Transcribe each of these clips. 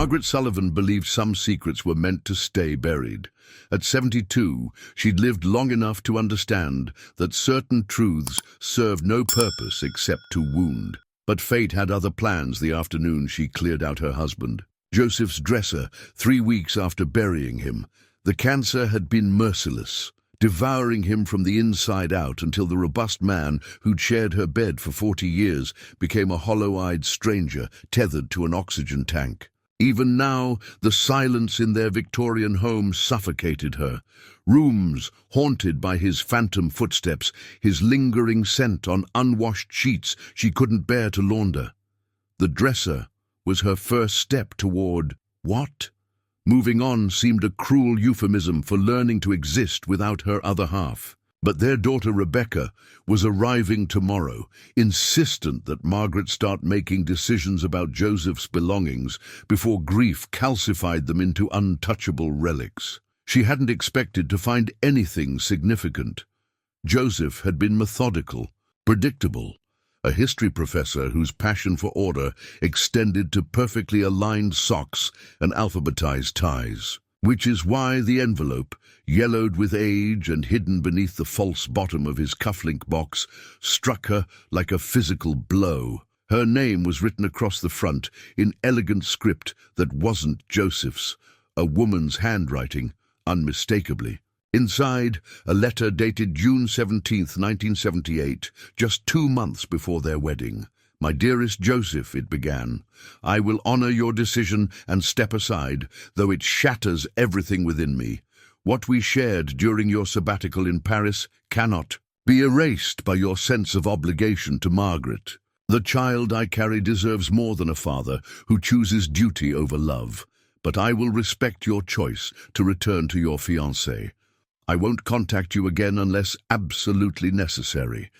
Margaret Sullivan believed some secrets were meant to stay buried. At 72, she'd lived long enough to understand that certain truths served no purpose except to wound. But fate had other plans the afternoon she cleared out her husband. Joseph's dresser, 3 weeks after burying him. The cancer had been merciless, devouring him from the inside out until the robust man who'd shared her bed for 40 years became a hollow-eyed stranger tethered to an oxygen tank. Even now, the silence in their Victorian home suffocated her. Rooms haunted by his phantom footsteps, his lingering scent on unwashed sheets she couldn't bear to launder. The dresser was her first step toward what? Moving on seemed a cruel euphemism for learning to exist without her other half. But their daughter Rebecca was arriving tomorrow, insistent that Margaret start making decisions about Joseph's belongings before grief calcified them into untouchable relics. She hadn't expected to find anything significant. Joseph had been methodical, predictable, a history professor whose passion for order extended to perfectly aligned socks and alphabetized ties. Which is why the envelope, yellowed with age and hidden beneath the false bottom of his cufflink box, struck her like a physical blow. Her name was written across the front in elegant script that wasn't Joseph's, a woman's handwriting, unmistakably. Inside, a letter dated June 17th, 1978, just 2 months before their wedding. "My dearest Joseph," it began, "I will honor your decision and step aside, though it shatters everything within me. What we shared during your sabbatical in Paris cannot be erased by your sense of obligation to Margaret. The child I carry deserves more than a father who chooses duty over love, but I will respect your choice to return to your fiancé. I won't contact you again unless absolutely necessary."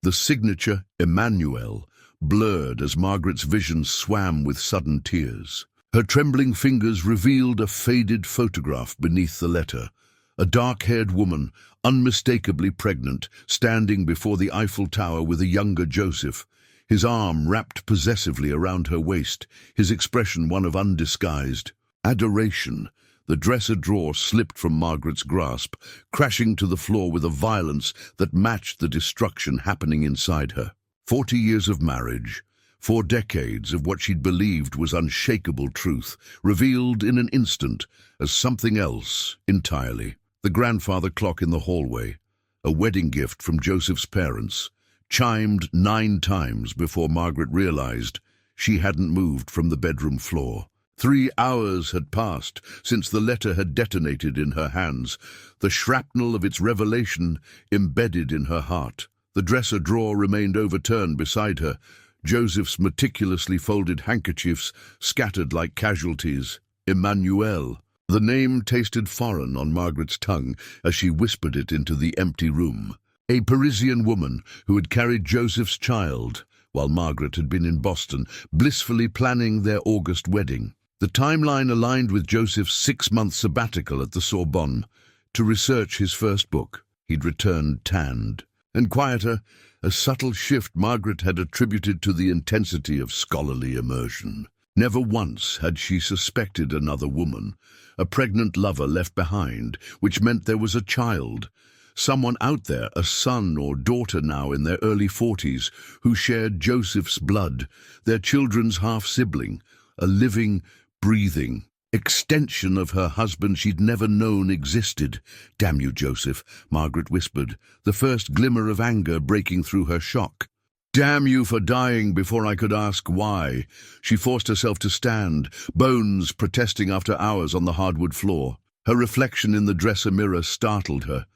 The signature, Emmanuel, blurred as Margaret's vision swam with sudden tears. Her trembling fingers revealed a faded photograph beneath the letter. A dark-haired woman, unmistakably pregnant, standing before the Eiffel Tower with a younger Joseph, his arm wrapped possessively around her waist, his expression one of undisguised adoration. The dresser drawer slipped from Margaret's grasp, crashing to the floor with a violence that matched the destruction happening inside her. 40 years of marriage, 4 decades of what she'd believed was unshakable truth, revealed in an instant as something else entirely. The grandfather clock in the hallway, a wedding gift from Joseph's parents, chimed 9 times before Margaret realized she hadn't moved from the bedroom floor. 3 hours had passed since the letter had detonated in her hands, the shrapnel of its revelation embedded in her heart. The dresser drawer remained overturned beside her, Joseph's meticulously folded handkerchiefs scattered like casualties. Emmanuel. The name tasted foreign on Margaret's tongue as she whispered it into the empty room. A Parisian woman who had carried Joseph's child, while Margaret had been in Boston, blissfully planning their August wedding. The timeline aligned with Joseph's 6-month sabbatical at the Sorbonne to research his first book. He'd returned tanned and quieter, a subtle shift Margaret had attributed to the intensity of scholarly immersion. Never once had she suspected another woman, a pregnant lover left behind, which meant there was a child, someone out there, a son or daughter now in their early 40s, who shared Joseph's blood, their children's half-sibling, a living, breathing extension of her husband she'd never known existed. "Damn you, Joseph," Margaret whispered, the first glimmer of anger breaking through her shock. "Damn you for dying before I could ask why." She forced herself to stand, bones protesting after hours on the hardwood floor. Her reflection in the dresser mirror startled her.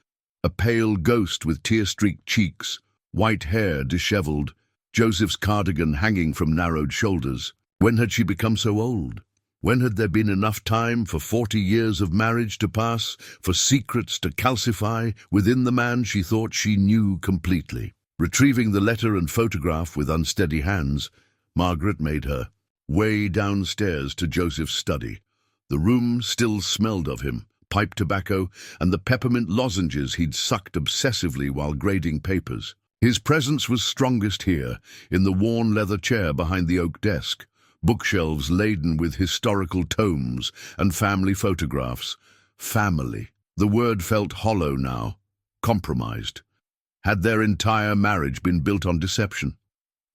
A pale ghost with tear-streaked cheeks, white hair disheveled, Joseph's cardigan hanging from narrowed shoulders. When had she become so old? When had there been enough time for 40 years of marriage to pass, for secrets to calcify within the man she thought she knew completely? Retrieving the letter and photograph with unsteady hands, Margaret made her way downstairs to Joseph's study. The room still smelled of him, pipe tobacco, and the peppermint lozenges he'd sucked obsessively while grading papers. His presence was strongest here, in the worn leather chair behind the oak desk. bookshelves laden with historical tomes and family photographs. Family. The word felt hollow now, compromised. Had their entire marriage been built on deception?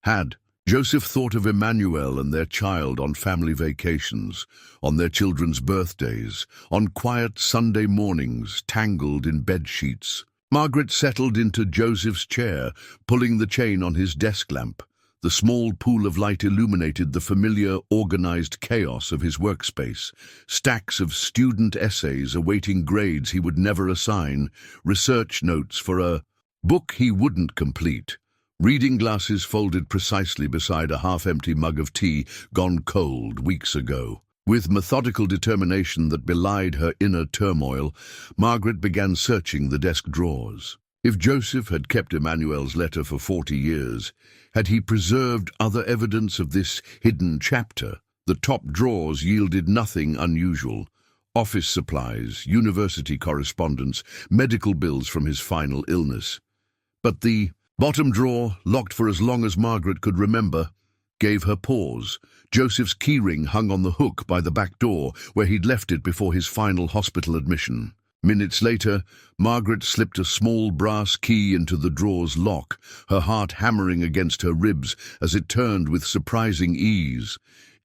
Had. Joseph thought of Emmanuel and their child on family vacations, on their children's birthdays, on quiet Sunday mornings tangled in bed sheets. Margaret settled into Joseph's chair, pulling the chain on his desk lamp. The small pool of light illuminated the familiar, organized chaos of his workspace. Stacks of student essays awaiting grades he would never assign, research notes for a book he wouldn't complete. Reading glasses folded precisely beside a half-empty mug of tea gone cold weeks ago. With methodical determination that belied her inner turmoil, Margaret began searching the desk drawers. If Joseph had kept Emmanuel's letter for 40 years, had he preserved other evidence of this hidden chapter? The top drawers yielded nothing unusual. Office supplies, university correspondence, medical bills from his final illness. But the bottom drawer, locked for as long as Margaret could remember, gave her pause. Joseph's keyring hung on the hook by the back door, where he'd left it before his final hospital admission. Minutes later, Margaret slipped a small brass key into the drawer's lock, her heart hammering against her ribs as it turned with surprising ease.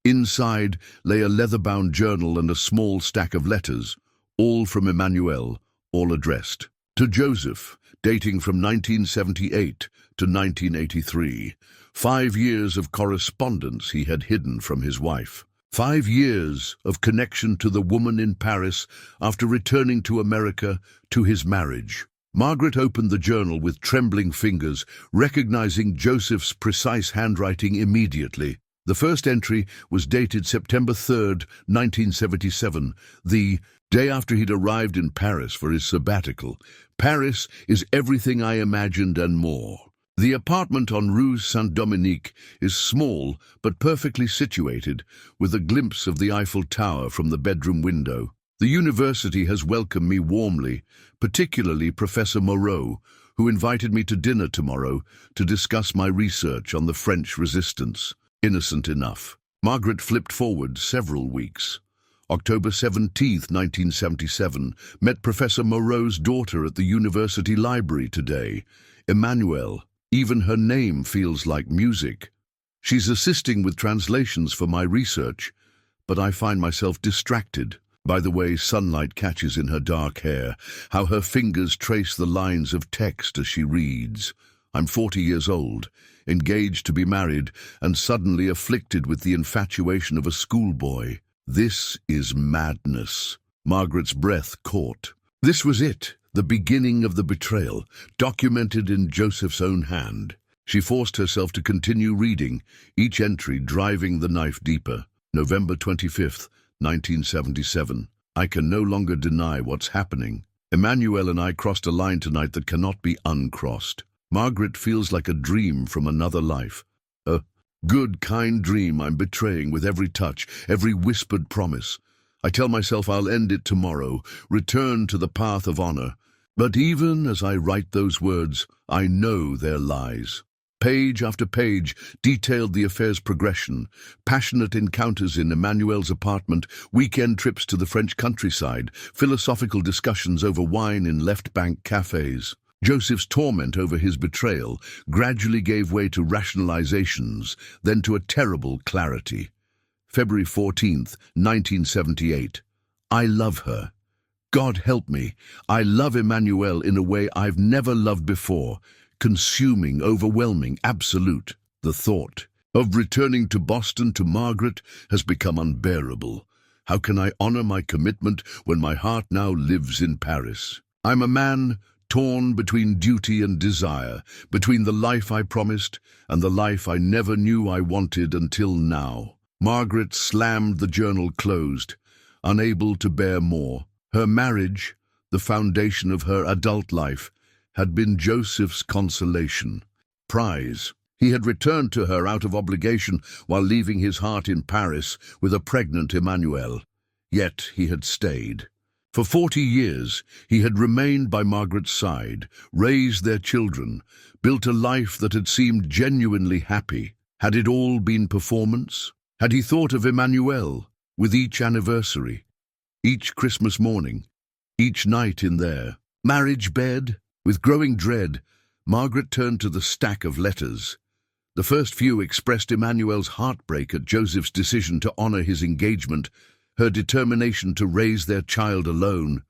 Inside lay a leather-bound journal and a small stack of letters, all from Emmanuel, all addressed to Joseph, dating from 1978 to 1983. 5 years of correspondence he had hidden from his wife. 5 years of connection to the woman in Paris after returning to America to his marriage. Margaret opened the journal with trembling fingers, recognizing Joseph's precise handwriting immediately. The first entry was dated September 3rd, 1977, the day after he'd arrived in Paris for his sabbatical. Paris is everything I imagined and more. The apartment on Rue Saint-Dominique is small but perfectly situated, with a glimpse of the Eiffel Tower from the bedroom window. The university has welcomed me warmly, particularly Professor Moreau, who invited me to dinner tomorrow to discuss my research on the French resistance. Innocent enough. Margaret flipped forward several weeks. October 17, 1977, met Professor Moreau's daughter at the university library today. Emmanuel. Even her name feels like music. She's assisting with translations for my research, but I find myself distracted by the way sunlight catches in her dark hair, how her fingers trace the lines of text as she reads. I'm 40 years old, engaged to be married, and suddenly afflicted with the infatuation of a schoolboy. This is madness. Margaret's breath caught. This was it. The beginning of the betrayal, documented in Joseph's own hand. She forced herself to continue reading, each entry driving the knife deeper. November 25th, 1977. I can no longer deny what's happening. Emmanuel and I crossed a line tonight that cannot be uncrossed. Margaret feels like a dream from another life. A good, kind dream I'm betraying with every touch, every whispered promise. I tell myself I'll end it tomorrow, return to the path of honor. But even as I write those words, I know they're lies. Page after page detailed the affair's progression, passionate encounters in Emmanuel's apartment, weekend trips to the French countryside, philosophical discussions over wine in left-bank cafes. Joseph's torment over his betrayal gradually gave way to rationalizations, then to a terrible clarity. February 14th, 1978. I love her. God help me. I love Emmanuel in a way I've never loved before. Consuming, overwhelming, absolute. The thought of returning to Boston to Margaret has become unbearable. How can I honor my commitment when my heart now lives in Paris? I'm a man torn between duty and desire, between the life I promised and the life I never knew I wanted until now. Margaret slammed the journal closed, unable to bear more. Her marriage, the foundation of her adult life, had been Joseph's consolation. Prize. He had returned to her out of obligation while leaving his heart in Paris with a pregnant Emmanuel. Yet he had stayed. For 40 years, he had remained by Margaret's side, raised their children, built a life that had seemed genuinely happy. Had it all been performance? Had he thought of Emmanuel with each anniversary, each Christmas morning, each night in their marriage bed? With growing dread, Margaret turned to the stack of letters. The first few expressed Emmanuel's heartbreak at Joseph's decision to honor his engagement, her determination to raise their child alone,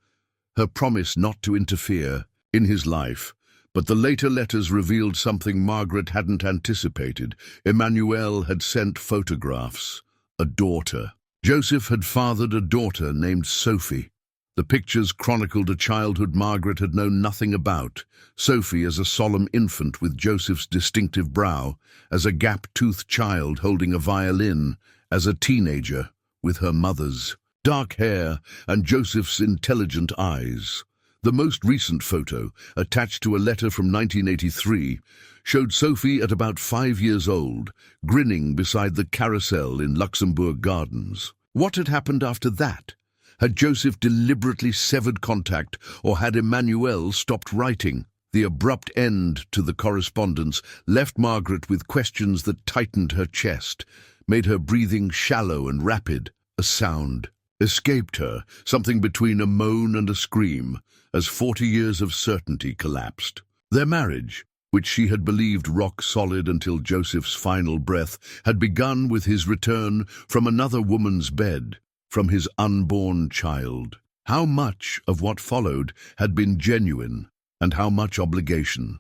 her promise not to interfere in his life. But the later letters revealed something Margaret hadn't anticipated. Emmanuel had sent photographs, a daughter. Joseph had fathered a daughter named Sophie. The pictures chronicled a childhood Margaret had known nothing about. Sophie as a solemn infant with Joseph's distinctive brow, as a gap-toothed child holding a violin, as a teenager with her mother's dark hair and Joseph's intelligent eyes. The most recent photo, attached to a letter from 1983, showed Sophie at about 5 years old, grinning beside the carousel in Luxembourg Gardens. What had happened after that? Had Joseph deliberately severed contact, or had Emmanuel stopped writing? The abrupt end to the correspondence left Margaret with questions that tightened her chest, made her breathing shallow and rapid. A sound escaped her, something between a moan and a scream, as 40 years of certainty collapsed. Their marriage, which she had believed rock solid until Joseph's final breath, had begun with his return from another woman's bed, from his unborn child. How much of what followed had been genuine, and how much obligation?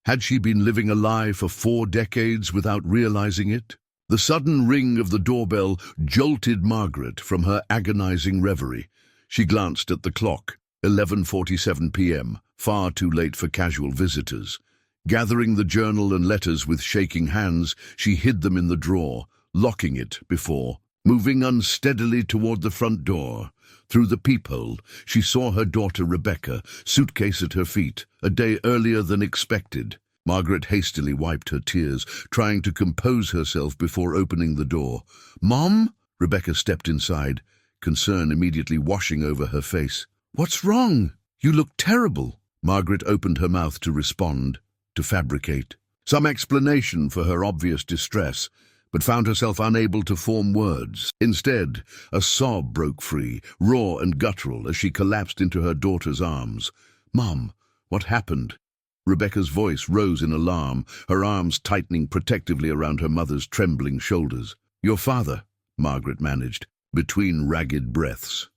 Had she been living a lie for 4 decades without realizing it? The sudden ring of the doorbell jolted Margaret from her agonizing reverie. She glanced at the clock. 11:47 p.m., far too late for casual visitors. Gathering the journal and letters with shaking hands, she hid them in the drawer, locking it before moving unsteadily toward the front door. Through the peephole, she saw her daughter Rebecca, suitcase at her feet, a day earlier than expected. Margaret hastily wiped her tears, trying to compose herself before opening the door. "Mom?" Rebecca stepped inside, concern immediately washing over her face. "What's wrong? You look terrible." Margaret opened her mouth to respond, to fabricate some explanation for her obvious distress, but found herself unable to form words. Instead, a sob broke free, raw and guttural, as she collapsed into her daughter's arms. "Mom, what happened?" Rebecca's voice rose in alarm, her arms tightening protectively around her mother's trembling shoulders. "Your father," Margaret managed, between ragged breaths.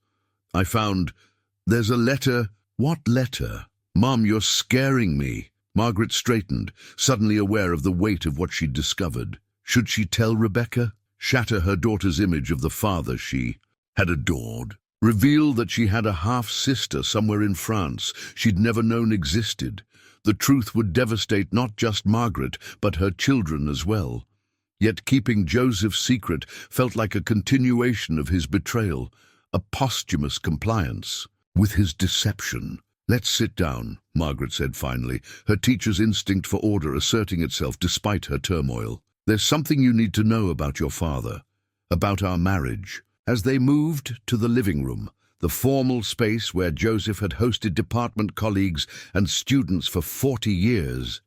"I found... There's a letter." "What letter?" "Mom, you're scaring me." Margaret straightened, suddenly aware of the weight of what she'd discovered. Should she tell Rebecca? Shatter her daughter's image of the father she had adored? Reveal that she had a half-sister somewhere in France she'd never known existed? The truth would devastate not just Margaret, but her children as well. Yet keeping Joseph's secret felt like a continuation of his betrayal, a posthumous compliance with his deception. "Let's sit down," Margaret said finally, her teacher's instinct for order asserting itself despite her turmoil. "There's something you need to know about your father, about our marriage." As they moved to the living room, the formal space where Joseph had hosted department colleagues and students for 40 years,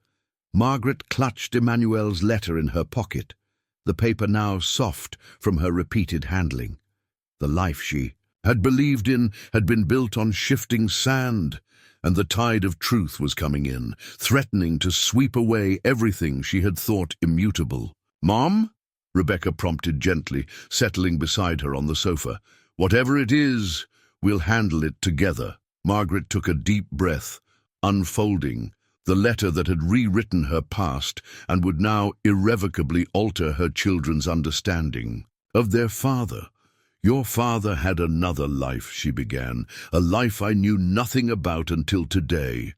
Margaret clutched Emmanuel's letter in her pocket, the paper now soft from her repeated handling. The life she had believed in had been built on shifting sand, and the tide of truth was coming in, threatening to sweep away everything she had thought immutable. "Mom?" Rebecca prompted gently, settling beside her on the sofa. "Whatever it is, we'll handle it together." Margaret took a deep breath, unfolding the letter that had rewritten her past and would now irrevocably alter her children's understanding of their father. "Your father had another life," she began, "a life I knew nothing about until today."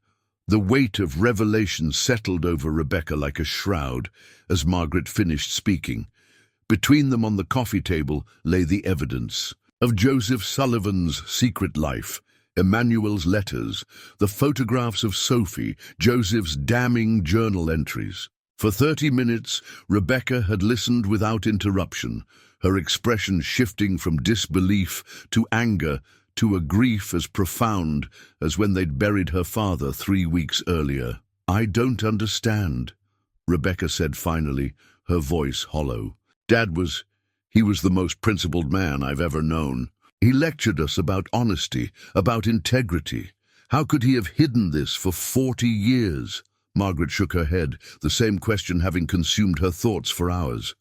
The weight of revelation settled over Rebecca like a shroud as Margaret finished speaking. Between them on the coffee table lay the evidence of Joseph Sullivan's secret life, Emmanuel's letters, the photographs of Sophie, Joseph's damning journal entries. For 30 minutes, Rebecca had listened without interruption, her expression shifting from disbelief to anger to a grief as profound as when they'd buried her father 3 weeks earlier. "I don't understand," Rebecca said finally, her voice hollow. "Dad was He was the most principled man I've ever known. He lectured us about honesty, about integrity. How could he have hidden this for 40 years? Margaret shook her head, the same question having consumed her thoughts for hours.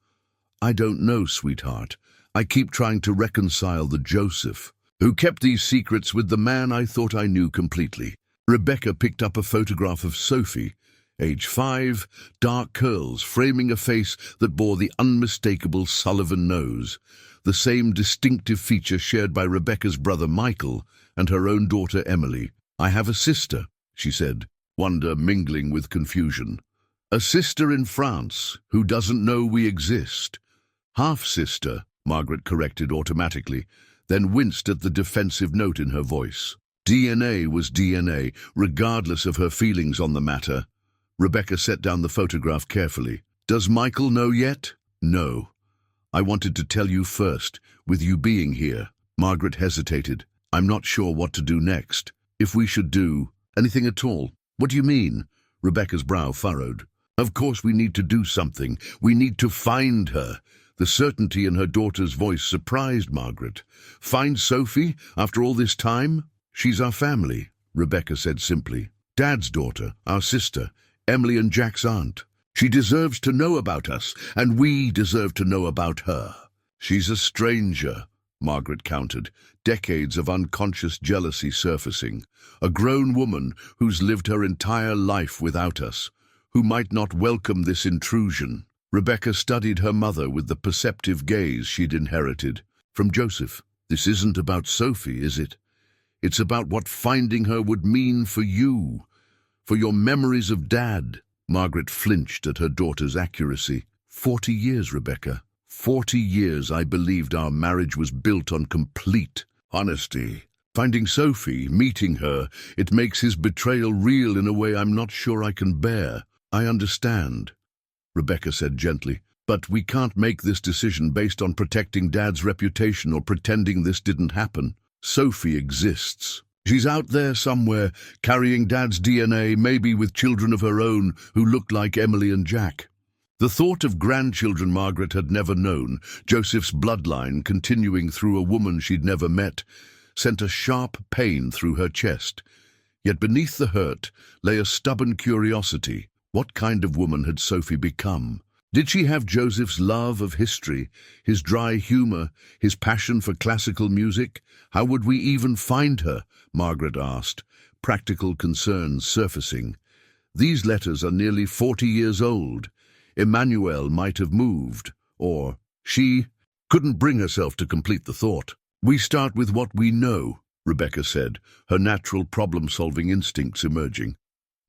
I don't know, sweetheart. I keep trying to reconcile the Joseph, who kept these secrets, with the man I thought I knew completely. Rebecca picked up a photograph of Sophie, age 5, dark curls framing a face that bore the unmistakable Sullivan nose, the same distinctive feature shared by Rebecca's brother Michael and her own daughter Emily. I have a sister, she said, wonder mingling with confusion. A sister in France who doesn't know we exist. Half-sister, Margaret corrected automatically, then winced at the defensive note in her voice. DNA was DNA, regardless of her feelings on the matter. Rebecca set down the photograph carefully. Does Michael know yet? No. I wanted to tell you first, with you being here. Margaret hesitated. I'm not sure what to do next. If we should do anything at all. What do you mean? Rebecca's brow furrowed. Of course we need to do something. We need to find her. The certainty in her daughter's voice surprised Margaret. Find Sophie after all this time? She's our family, Rebecca said simply. Dad's daughter, our sister, Emily and Jack's aunt. She deserves to know about us, and we deserve to know about her. She's a stranger, Margaret countered, decades of unconscious jealousy surfacing. A grown woman who's lived her entire life without us, who might not welcome this intrusion. Rebecca studied her mother with the perceptive gaze she'd inherited from Joseph. This isn't about Sophie, is it? It's about what finding her would mean for you, for your memories of Dad. Margaret flinched at her daughter's accuracy. 40 years, Rebecca. 40 years I believed our marriage was built on complete honesty. Finding Sophie, meeting her, it makes his betrayal real in a way I'm not sure I can bear. I understand, Rebecca said gently, but we can't make this decision based on protecting Dad's reputation or pretending this didn't happen. Sophie exists. She's out there somewhere, carrying Dad's DNA, maybe with children of her own who looked like Emily and Jack. The thought of grandchildren Margaret had never known, Joseph's bloodline continuing through a woman she'd never met, sent a sharp pain through her chest. Yet beneath the hurt lay a stubborn curiosity. What kind of woman had Sophie become? Did she have Joseph's love of history, his dry humor, his passion for classical music? How would we even find her? Margaret asked, practical concerns surfacing. These letters are nearly 40 years old. Emmanuel might have moved, or she couldn't bring herself to complete the thought. We start with what we know, Rebecca said, her natural problem-solving instincts emerging.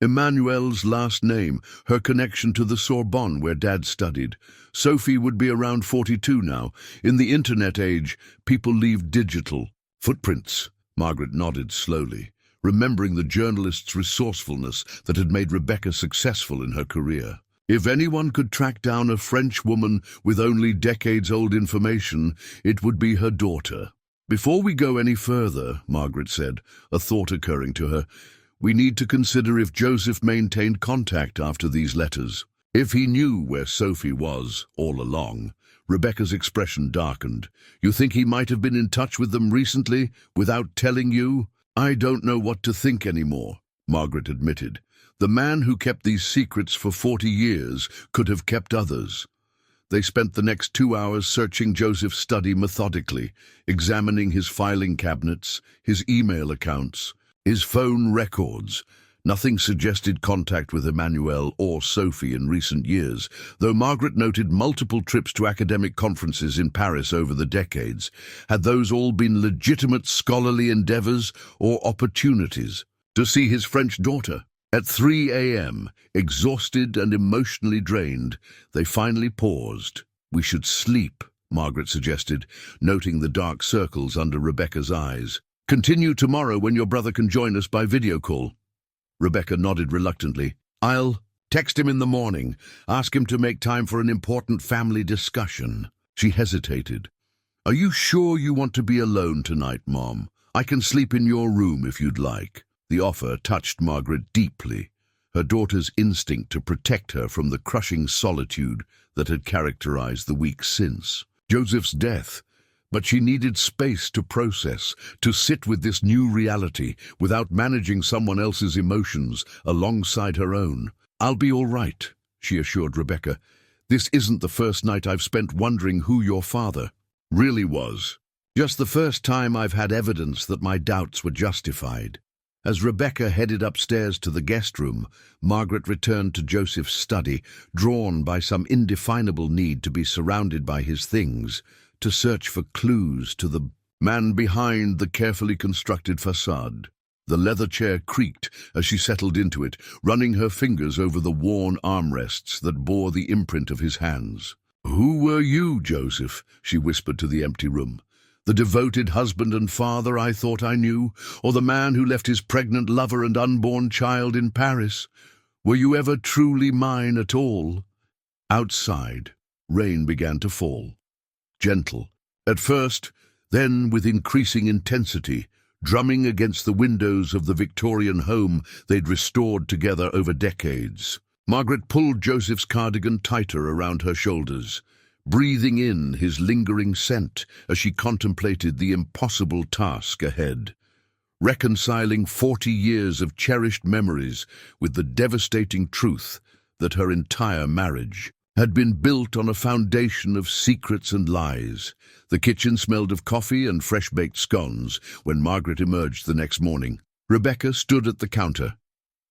Emmanuel's last name, her connection to the Sorbonne where Dad studied. Sophie would be around 42 now. In the internet age, people leave digital footprints. Margaret nodded slowly, remembering the journalist's resourcefulness that had made Rebecca successful in her career. If anyone could track down a French woman with only decades-old information, it would be her daughter. Before we go any further, Margaret said, a thought occurring to her, we need to consider if Joseph maintained contact after these letters. If he knew where Sophie was all along. Rebecca's expression darkened. You think he might have been in touch with them recently, without telling you? I don't know what to think anymore, Margaret admitted. The man who kept these secrets for 40 years could have kept others. They spent the next 2 hours searching Joseph's study methodically, examining his filing cabinets, his email accounts, his phone records. Nothing suggested contact with Emmanuel or Sophie in recent years, though Margaret noted multiple trips to academic conferences in Paris over the decades. Had those all been legitimate scholarly endeavors or opportunities to see his French daughter? At 3 a.m., exhausted and emotionally drained, they finally paused. We should sleep, Margaret suggested, noting the dark circles under Rebecca's eyes. Continue tomorrow when your brother can join us by video call. Rebecca nodded reluctantly. I'll text him in the morning, ask him to make time for an important family discussion. She hesitated. Are you sure you want to be alone tonight, Mom? I can sleep in your room if you'd like. The offer touched Margaret deeply, her daughter's instinct to protect her from the crushing solitude that had characterized the weeks since. Joseph's death. But she needed space to process, to sit with this new reality without managing someone else's emotions alongside her own. "I'll be all right," she assured Rebecca. "This isn't the first night I've spent wondering who your father really was. Just the first time I've had evidence that my doubts were justified." As Rebecca headed upstairs to the guest room, Margaret returned to Joseph's study, drawn by some indefinable need to be surrounded by his things, to search for clues to the man behind the carefully constructed facade. The leather chair creaked as she settled into it, running her fingers over the worn armrests that bore the imprint of his hands. "Who were you, Joseph?" she whispered to the empty room. "The devoted husband and father I thought I knew, or the man who left his pregnant lover and unborn child in Paris? Were you ever truly mine at all?" Outside, rain began to fall. Gentle, at first, then with increasing intensity, drumming against the windows of the Victorian home they'd restored together over decades. Margaret pulled Joseph's cardigan tighter around her shoulders, breathing in his lingering scent as she contemplated the impossible task ahead, reconciling 40 years of cherished memories with the devastating truth that her entire marriage had been built on a foundation of secrets and lies. The kitchen smelled of coffee and fresh-baked scones when Margaret emerged the next morning. Rebecca stood at the counter,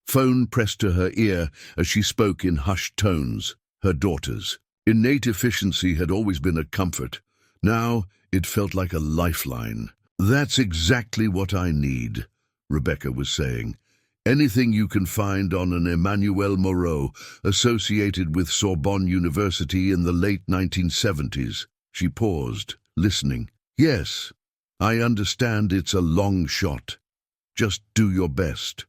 phone pressed to her ear as she spoke in hushed tones. Her daughter's innate efficiency had always been a comfort. Now it felt like a lifeline. "That's exactly what I need," Rebecca was saying. "Anything you can find on an Emmanuel Moreau associated with Sorbonne University in the late 1970s. She paused, listening. "Yes, I understand it's a long shot. Just do your best."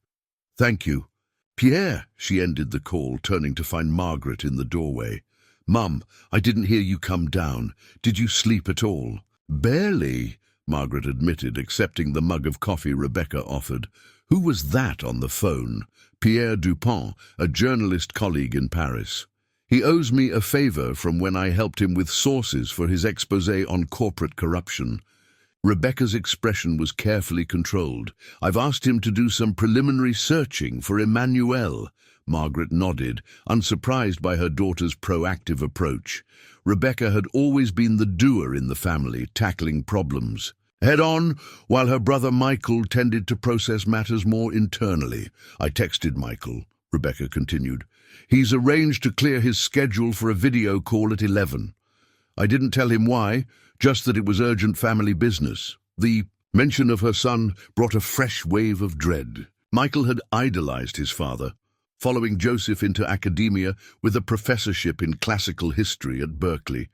"Thank you." "Pierre," she ended the call, turning to find Margaret in the doorway. "Mum, I didn't hear you come down. Did you sleep at all?" "Barely," Margaret admitted, accepting the mug of coffee Rebecca offered. Who was that on the phone? Pierre Dupont, a journalist colleague in Paris. "He owes me a favor from when I helped him with sources for his exposé on corporate corruption." Rebecca's expression was carefully controlled. "I've asked him to do some preliminary searching for Emmanuel." Margaret nodded, unsurprised by her daughter's proactive approach. Rebecca had always been the doer in the family, tackling problems head on, while her brother Michael tended to process matters more internally. "I texted Michael," Rebecca continued. "He's arranged to clear his schedule for a video call at 11. I didn't tell him why, just that it was urgent family business." The mention of her son brought a fresh wave of dread. Michael had idolized his father, following Joseph into academia with a professorship in classical history at Berkeley.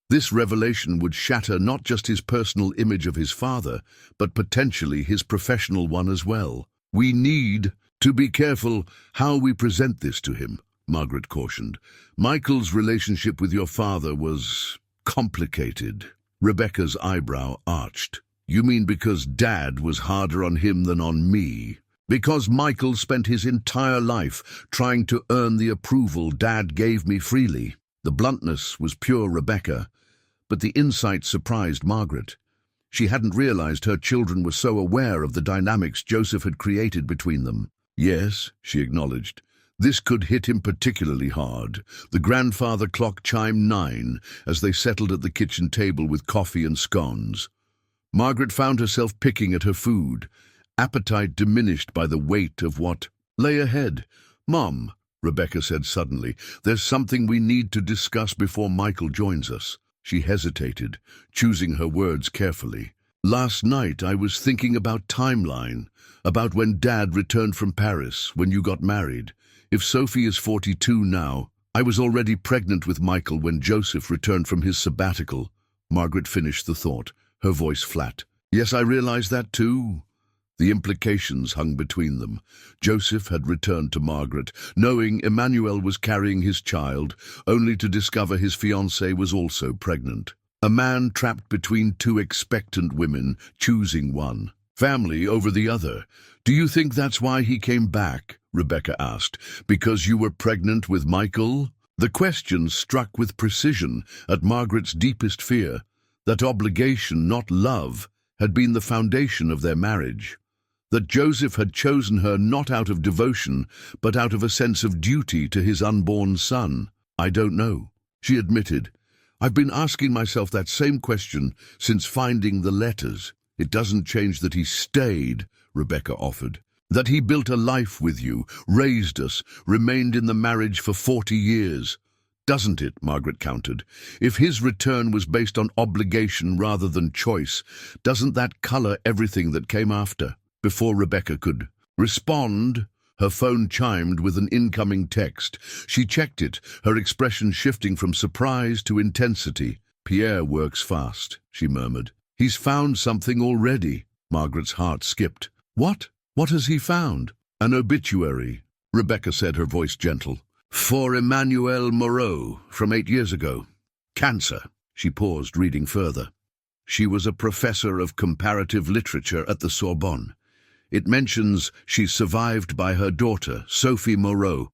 This revelation would shatter not just his personal image of his father, but potentially his professional one as well. "We need to be careful how we present this to him," Margaret cautioned. "Michael's relationship with your father was complicated." Rebecca's eyebrow arched. "You mean because Dad was harder on him than on me?" "Because Michael spent his entire life trying to earn the approval Dad gave me freely." The bluntness was pure Rebecca, but the insight surprised Margaret. She hadn't realized her children were so aware of the dynamics Joseph had created between them. "Yes," she acknowledged, "this could hit him particularly hard." The grandfather clock chimed 9 as they settled at the kitchen table with coffee and scones. Margaret found herself picking at her food, appetite diminished by the weight of what lay ahead. "Mom," Rebecca said suddenly, "there's something we need to discuss before Michael joins us." She hesitated, choosing her words carefully. "Last night I was thinking about timeline, about when Dad returned from Paris, when you got married. If Sophie is 42 now, I was already pregnant with Michael when Joseph returned from his sabbatical." Margaret finished the thought, her voice flat. "Yes, I realize that too." The implications hung between them. Joseph had returned to Margaret, knowing Emmanuel was carrying his child, only to discover his fiancée was also pregnant. A man trapped between two expectant women, choosing one. Family over the other. "Do you think that's why he came back?" Rebecca asked. "Because you were pregnant with Michael?" The question struck with precision at Margaret's deepest fear, that obligation, not love, had been the foundation of their marriage, that Joseph had chosen her not out of devotion, but out of a sense of duty to his unborn son. "I don't know," she admitted. "I've been asking myself that same question since finding the letters." "It doesn't change that he stayed," Rebecca offered. "That he built a life with you, raised us, remained in the marriage for 40 years. Doesn't it?" Margaret countered. "If his return was based on obligation rather than choice, doesn't that color everything that came after?" Before Rebecca could respond, her phone chimed with an incoming text. She checked it, her expression shifting from surprise to intensity. "Pierre works fast," she murmured. "He's found something already." Margaret's heart skipped. "What? What has he found?" "An obituary," Rebecca said, her voice gentle. "For Emmanuelle Moreau, from 8 years ago. Cancer." She paused, reading further. "She was a professor of comparative literature at the Sorbonne. It mentions she's survived by her daughter, Sophie Moreau,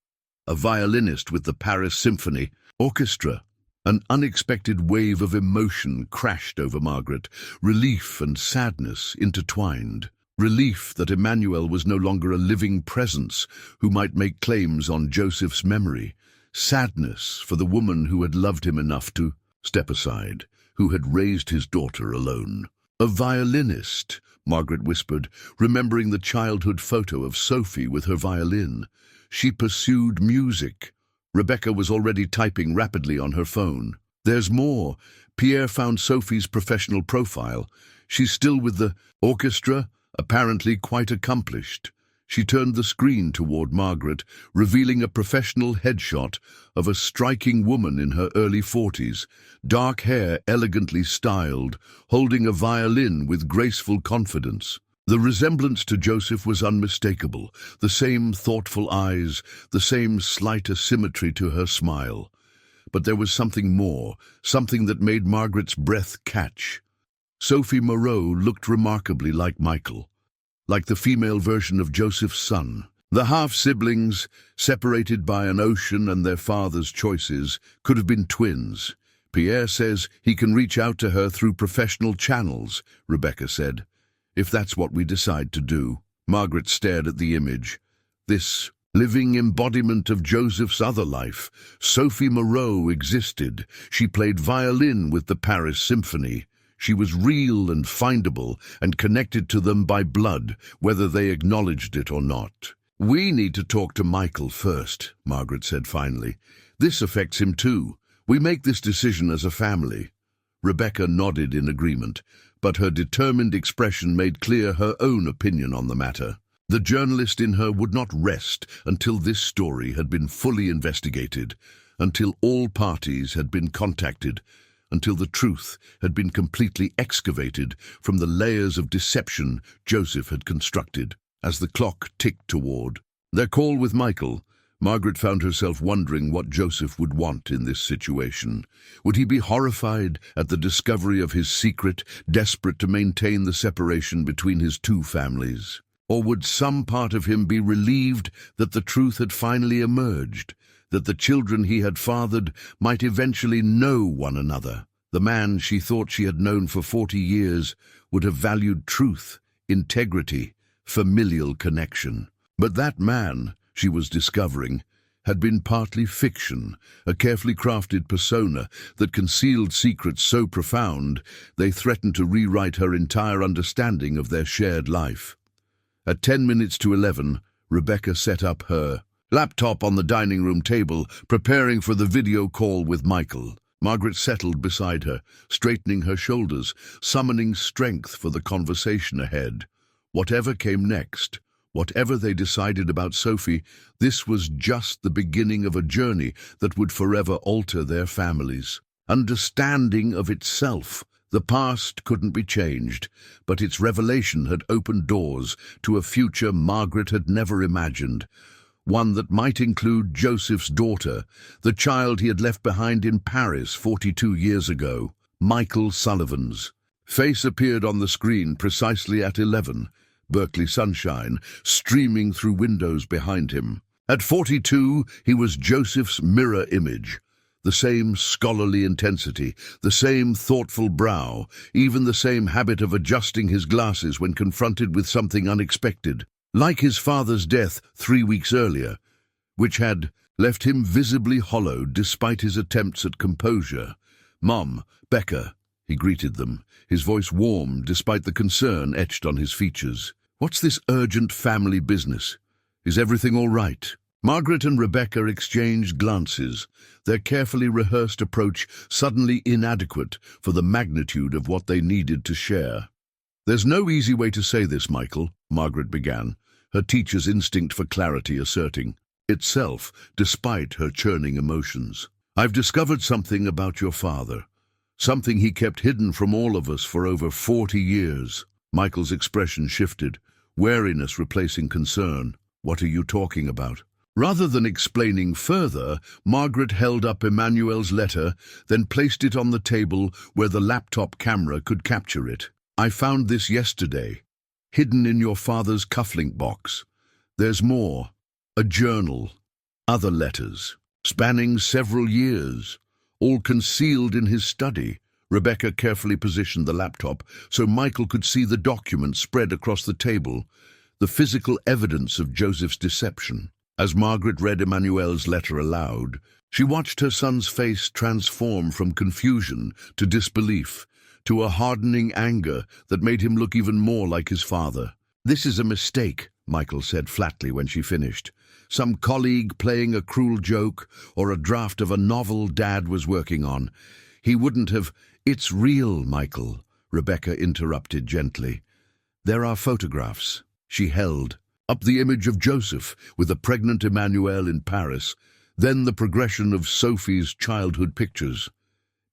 a violinist with the Paris Symphony Orchestra." An unexpected wave of emotion crashed over Margaret, relief and sadness intertwined. Relief that Emmanuelle was no longer a living presence who might make claims on Joseph's memory. Sadness for the woman who had loved him enough to step aside, who had raised his daughter alone. "A violinist," Margaret whispered, remembering the childhood photo of Sophie with her violin. "She pursued music." Rebecca was already typing rapidly on her phone. "There's more. Pierre found Sophie's professional profile. She's still with the orchestra, apparently quite accomplished." She turned the screen toward Margaret, revealing a professional headshot of a striking woman in her early 40s, dark hair elegantly styled, holding a violin with graceful confidence. The resemblance to Joseph was unmistakable, the same thoughtful eyes, the same slight asymmetry to her smile. But there was something more, something that made Margaret's breath catch. Sophie Moreau looked remarkably like Michael, like the female version of Joseph's son. The half-siblings, separated by an ocean and their father's choices, could have been twins. "Pierre says he can reach out to her through professional channels," Rebecca said. "If that's what we decide to do." Margaret stared at the image. This living embodiment of Joseph's other life. Sophie Moreau existed. She played violin with the Paris Symphony. She was real and findable and connected to them by blood, whether they acknowledged it or not. "We need to talk to Michael first," Margaret said finally. "This affects him too. We make this decision as a family." Rebecca nodded in agreement, but her determined expression made clear her own opinion on the matter. The journalist in her would not rest until this story had been fully investigated, until all parties had been contacted, until the truth had been completely excavated from the layers of deception Joseph had constructed. As the clock ticked toward their call with Michael, Margaret found herself wondering what Joseph would want in this situation. Would he be horrified at the discovery of his secret, desperate to maintain the separation between his two families? Or would some part of him be relieved that the truth had finally emerged, that the children he had fathered might eventually know one another? The man she thought she had known for 40 years would have valued truth, integrity, familial connection. But that man, she was discovering, had been partly fiction, a carefully crafted persona that concealed secrets so profound they threatened to rewrite her entire understanding of their shared life. At 10 minutes to 11, Rebecca set up her laptop on the dining room table, preparing for the video call with Michael. Margaret settled beside her, straightening her shoulders, summoning strength for the conversation ahead. Whatever came next, whatever they decided about Sophie, this was just the beginning of a journey that would forever alter their families. Understanding of itself. The past couldn't be changed, but its revelation had opened doors to a future Margaret had never imagined. One that might include Joseph's daughter, the child he had left behind in Paris 42 years ago. Michael Sullivan's face appeared on the screen precisely at 11, Berkeley sunshine streaming through windows behind him. At 42, he was Joseph's mirror image. The same scholarly intensity, the same thoughtful brow, even the same habit of adjusting his glasses when confronted with something unexpected. Like his father's death 3 weeks earlier, which had left him visibly hollowed despite his attempts at composure. "Mom, Becca," he greeted them, his voice warm despite the concern etched on his features. "What's this urgent family business? Is everything all right?" Margaret and Rebecca exchanged glances, their carefully rehearsed approach suddenly inadequate for the magnitude of what they needed to share. "There's no easy way to say this, Michael," Margaret began, her teacher's instinct for clarity asserting itself despite her churning emotions. "I've discovered something about your father, something he kept hidden from all of us for over 40 years. Michael's expression shifted, wariness replacing concern. "What are you talking about?" Rather than explaining further, Margaret held up Emmanuel's letter, then placed it on the table where the laptop camera could capture it. "I found this yesterday, hidden in your father's cufflink box. There's more. A journal, other letters, spanning several years, all concealed in his study." Rebecca carefully positioned the laptop so Michael could see the documents spread across the table, the physical evidence of Joseph's deception. As Margaret read Emmanuel's letter aloud, she watched her son's face transform from confusion to disbelief, to a hardening anger that made him look even more like his father. "This is a mistake," Michael said flatly when she finished. "Some colleague playing a cruel joke or a draft of a novel Dad was working on. He wouldn't have—" "It's real, Michael," Rebecca interrupted gently. "There are photographs." She held up the image of Joseph with a pregnant Emmanuel in Paris, then the progression of Sophie's childhood pictures.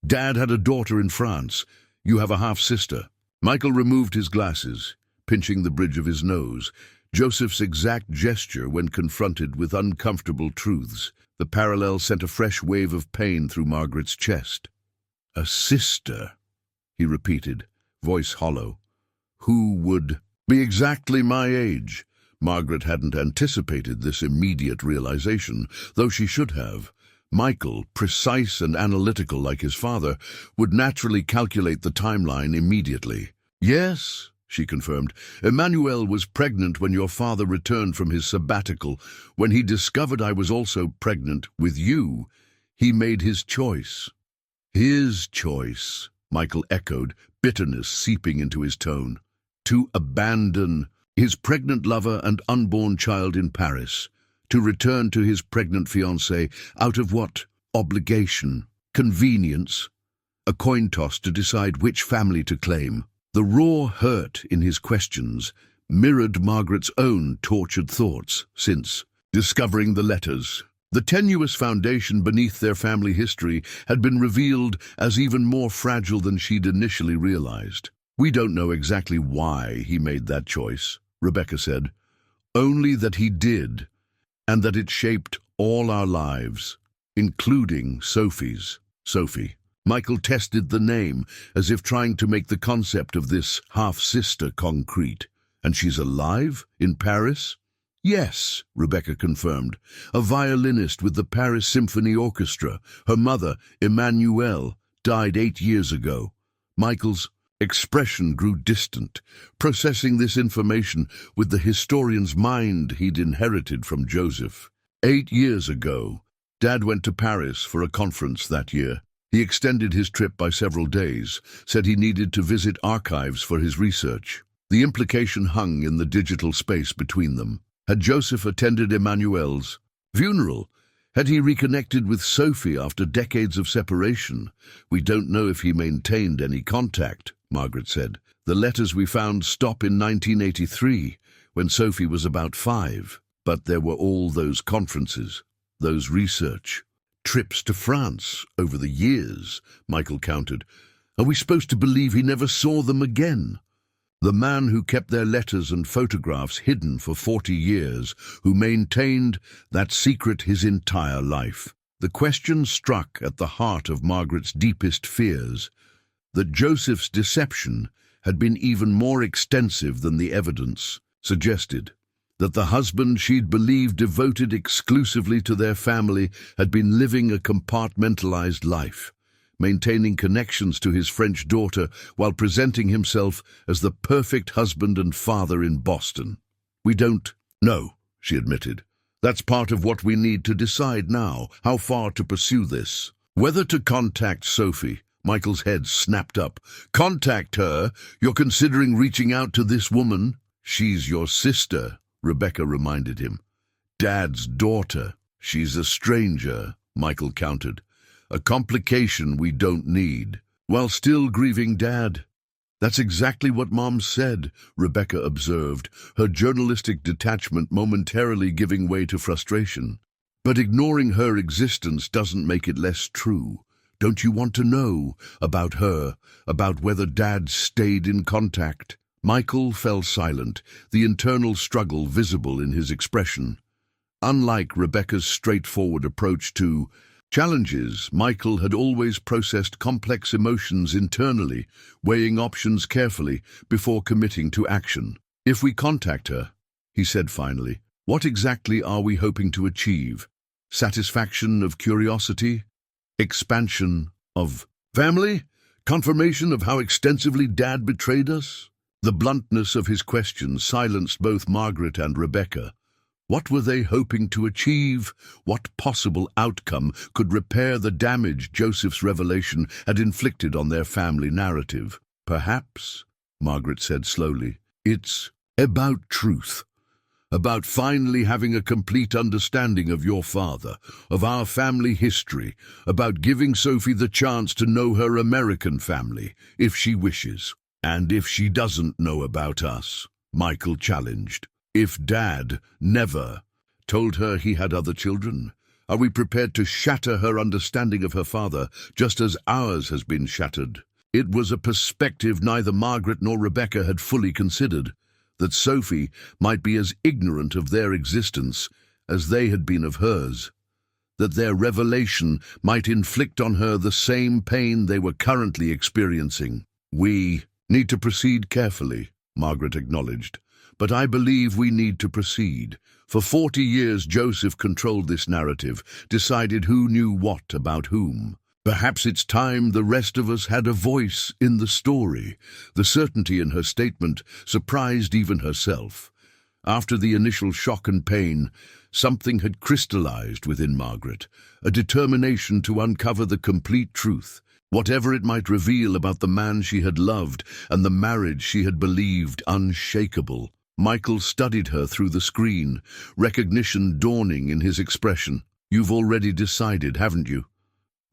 "Dad had a daughter in France. You have a half-sister." Michael removed his glasses, pinching the bridge of his nose, Joseph's exact gesture when confronted with uncomfortable truths. The parallel sent a fresh wave of pain through Margaret's chest. "A sister," he repeated, voice hollow. "Who would be exactly my age?" Margaret hadn't anticipated this immediate realization, though she should have. Michael, precise and analytical like his father, would naturally calculate the timeline immediately. "Yes," she confirmed, "Emmanuel was pregnant when your father returned from his sabbatical. When he discovered I was also pregnant with you, he made his choice." "His choice," Michael echoed, bitterness seeping into his tone. "To abandon his pregnant lover and unborn child in Paris, to return to his pregnant fiancée out of what? Obligation? Convenience? A coin toss to decide which family to claim?" The raw hurt in his questions mirrored Margaret's own tortured thoughts since discovering the letters. The tenuous foundation beneath their family history had been revealed as even more fragile than she'd initially realized. "We don't know exactly why he made that choice," Rebecca said. "Only that he did, and that it shaped all our lives, including Sophie's." "Sophie." Michael tested the name, as if trying to make the concept of this half-sister concrete. "And she's alive? In Paris?" "Yes," Rebecca confirmed. "A violinist with the Paris Symphony Orchestra. Her mother, Emmanuelle, died 8 years ago." Michael's expression grew distant, processing this information with the historian's mind he'd inherited from Joseph. 8 years ago, Dad went to Paris for a conference that year. He extended his trip by several days, said he needed to visit archives for his research. The implication hung in the digital space between them. Had Joseph attended Emmanuelle's funeral? Had he reconnected with Sophie after decades of separation? "We don't know if he maintained any contact," Margaret said. "The letters we found stop in 1983, when Sophie was about 5. But there were all those conferences, those research trips to France over the years," Michael countered. "Are we supposed to believe he never saw them again? The man who kept their letters and photographs hidden for 40 years, who maintained that secret his entire life." The question struck at the heart of Margaret's deepest fears, that Joseph's deception had been even more extensive than the evidence suggested. that the husband she'd believed devoted exclusively to their family had been living a compartmentalized life, maintaining connections to his French daughter while presenting himself as the perfect husband and father in Boston. "We don't know," she admitted. "That's part of what we need to decide now, how far to pursue this. Whether to contact Sophie." Michael's head snapped up. "Contact her? You're considering reaching out to this woman?" "She's your sister," Rebecca reminded him. "Dad's daughter." "She's a stranger," Michael countered. "A complication we don't need. While still grieving Dad." "That's exactly what Mom said," Rebecca observed, her journalistic detachment momentarily giving way to frustration. "But ignoring her existence doesn't make it less true. Don't you want to know about her, about whether Dad stayed in contact?" Michael fell silent, the internal struggle visible in his expression. Unlike Rebecca's straightforward approach to challenges, Michael had always processed complex emotions internally, weighing options carefully before committing to action. "If we contact her," he said finally, "what exactly are we hoping to achieve? Satisfaction of curiosity? Expansion of family? Confirmation of how extensively Dad betrayed us?" The bluntness of his question silenced both Margaret and Rebecca. What were they hoping to achieve? What possible outcome could repair the damage Joseph's revelation had inflicted on their family narrative? "Perhaps," Margaret said slowly, "it's about truth. About finally having a complete understanding of your father, of our family history, about giving Sophie the chance to know her American family, if she wishes. And if she doesn't know about us," Michael challenged. "If Dad never told her he had other children, are we prepared to shatter her understanding of her father, just as ours has been shattered?" It was a perspective neither Margaret nor Rebecca had fully considered, that Sophie might be as ignorant of their existence as they had been of hers, that their revelation might inflict on her the same pain they were currently experiencing. "We need to proceed carefully," Margaret acknowledged. "But I believe we need to proceed. For 40 years Joseph controlled this narrative, decided who knew what about whom. Perhaps it's time the rest of us had a voice in the story." The certainty in her statement surprised even herself. After the initial shock and pain, something had crystallized within Margaret, a determination to uncover the complete truth, whatever it might reveal about the man she had loved and the marriage she had believed unshakable. Michael studied her through the screen, recognition dawning in his expression. "You've already decided, haven't you?"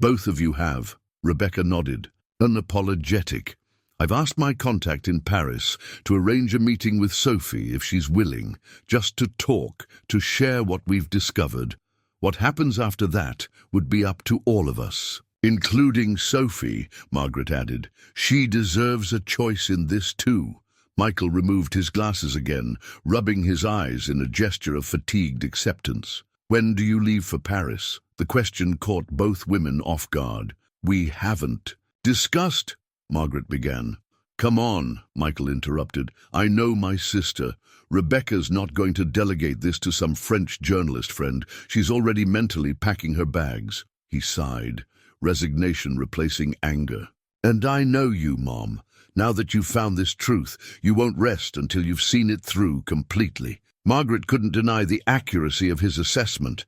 "Both of you have," Rebecca nodded, unapologetic. "I've asked my contact in Paris to arrange a meeting with Sophie if she's willing, just to talk, to share what we've discovered. What happens after that would be up to all of us." "Including Sophie," Margaret added. "She deserves a choice in this too." Michael removed his glasses again, rubbing his eyes in a gesture of fatigued acceptance. "When do you leave for Paris?" The question caught both women off guard. "We haven't discussed," Margaret began. "Come on," Michael interrupted. "I know my sister. Rebecca's not going to delegate this to some French journalist friend. She's already mentally packing her bags." He sighed, resignation replacing anger. "And I know you, Mom. Now that you've found this truth, you won't rest until you've seen it through completely." Margaret couldn't deny the accuracy of his assessment.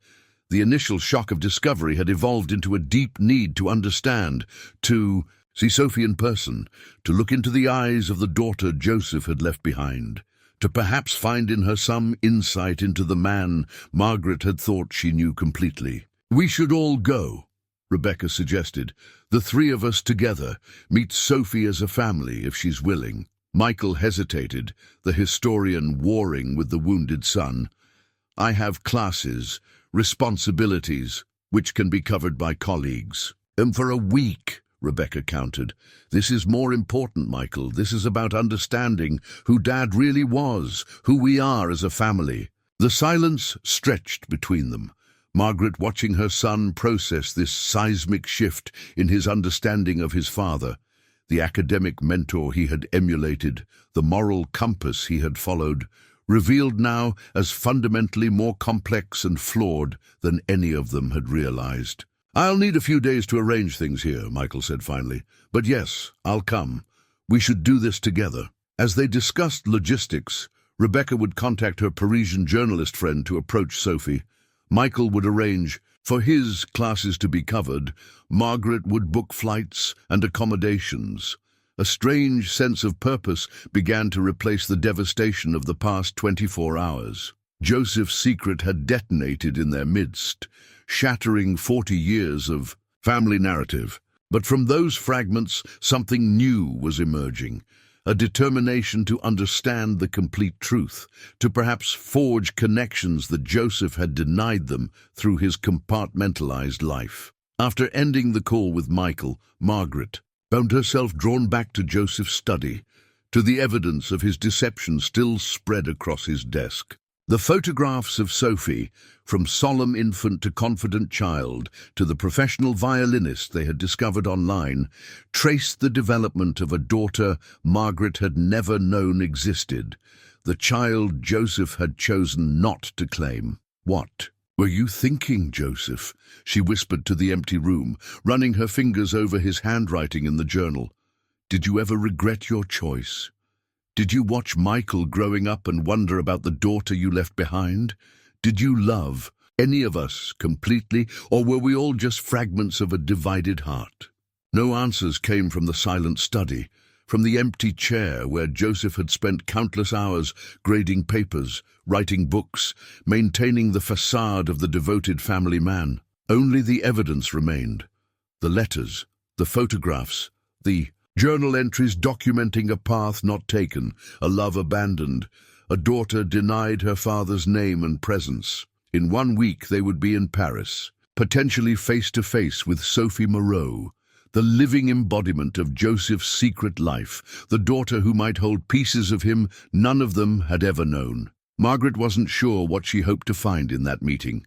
The initial shock of discovery had evolved into a deep need to understand, to see Sophie in person, to look into the eyes of the daughter Joseph had left behind, to perhaps find in her some insight into the man Margaret had thought she knew completely. "We should all go," Rebecca suggested. "The three of us together, meet Sophie as a family if she's willing." Michael hesitated, the historian warring with the wounded son. "I have classes, responsibilities, which can be covered by colleagues." "And for a week," Rebecca countered. "This is more important, Michael. This is about understanding who Dad really was, who we are as a family." The silence stretched between them, Margaret watching her son process this seismic shift in his understanding of his father, the academic mentor he had emulated, the moral compass he had followed. revealed now as fundamentally more complex and flawed than any of them had realized. "I'll need a few days to arrange things here," Michael said finally. "But yes, I'll come. We should do this together." As they discussed logistics, Rebecca would contact her Parisian journalist friend to approach Sophie. Michael would arrange for his classes to be covered. Margaret would book flights and accommodations. A strange sense of purpose began to replace the devastation of the past 24 hours. Joseph's secret had detonated in their midst, shattering 40 years of family narrative. But from those fragments, something new was emerging. A determination to understand the complete truth, to perhaps forge connections that Joseph had denied them through his compartmentalized life. After ending the call with Michael, Margaret found herself drawn back to Joseph's study, to the evidence of his deception still spread across his desk. The photographs of Sophie, from solemn infant to confident child, to the professional violinist they had discovered online, traced the development of a daughter Margaret had never known existed, the child Joseph had chosen not to claim. "What were you thinking, Joseph?" she whispered to the empty room, running her fingers over his handwriting in the journal. "Did you ever regret your choice? Did you watch Michael growing up and wonder about the daughter you left behind? Did you love any of us completely, or were we all just fragments of a divided heart?" No answers came from the silent study, from the empty chair where Joseph had spent countless hours grading papers, writing books, maintaining the facade of the devoted family man. Only the evidence remained. The letters, the photographs, the journal entries documenting a path not taken, a love abandoned, a daughter denied her father's name and presence. In 1 week they would be in Paris, potentially face to face with Sophie Moreau, the living embodiment of Joseph's secret life, the daughter who might hold pieces of him none of them had ever known. Margaret wasn't sure what she hoped to find in that meeting.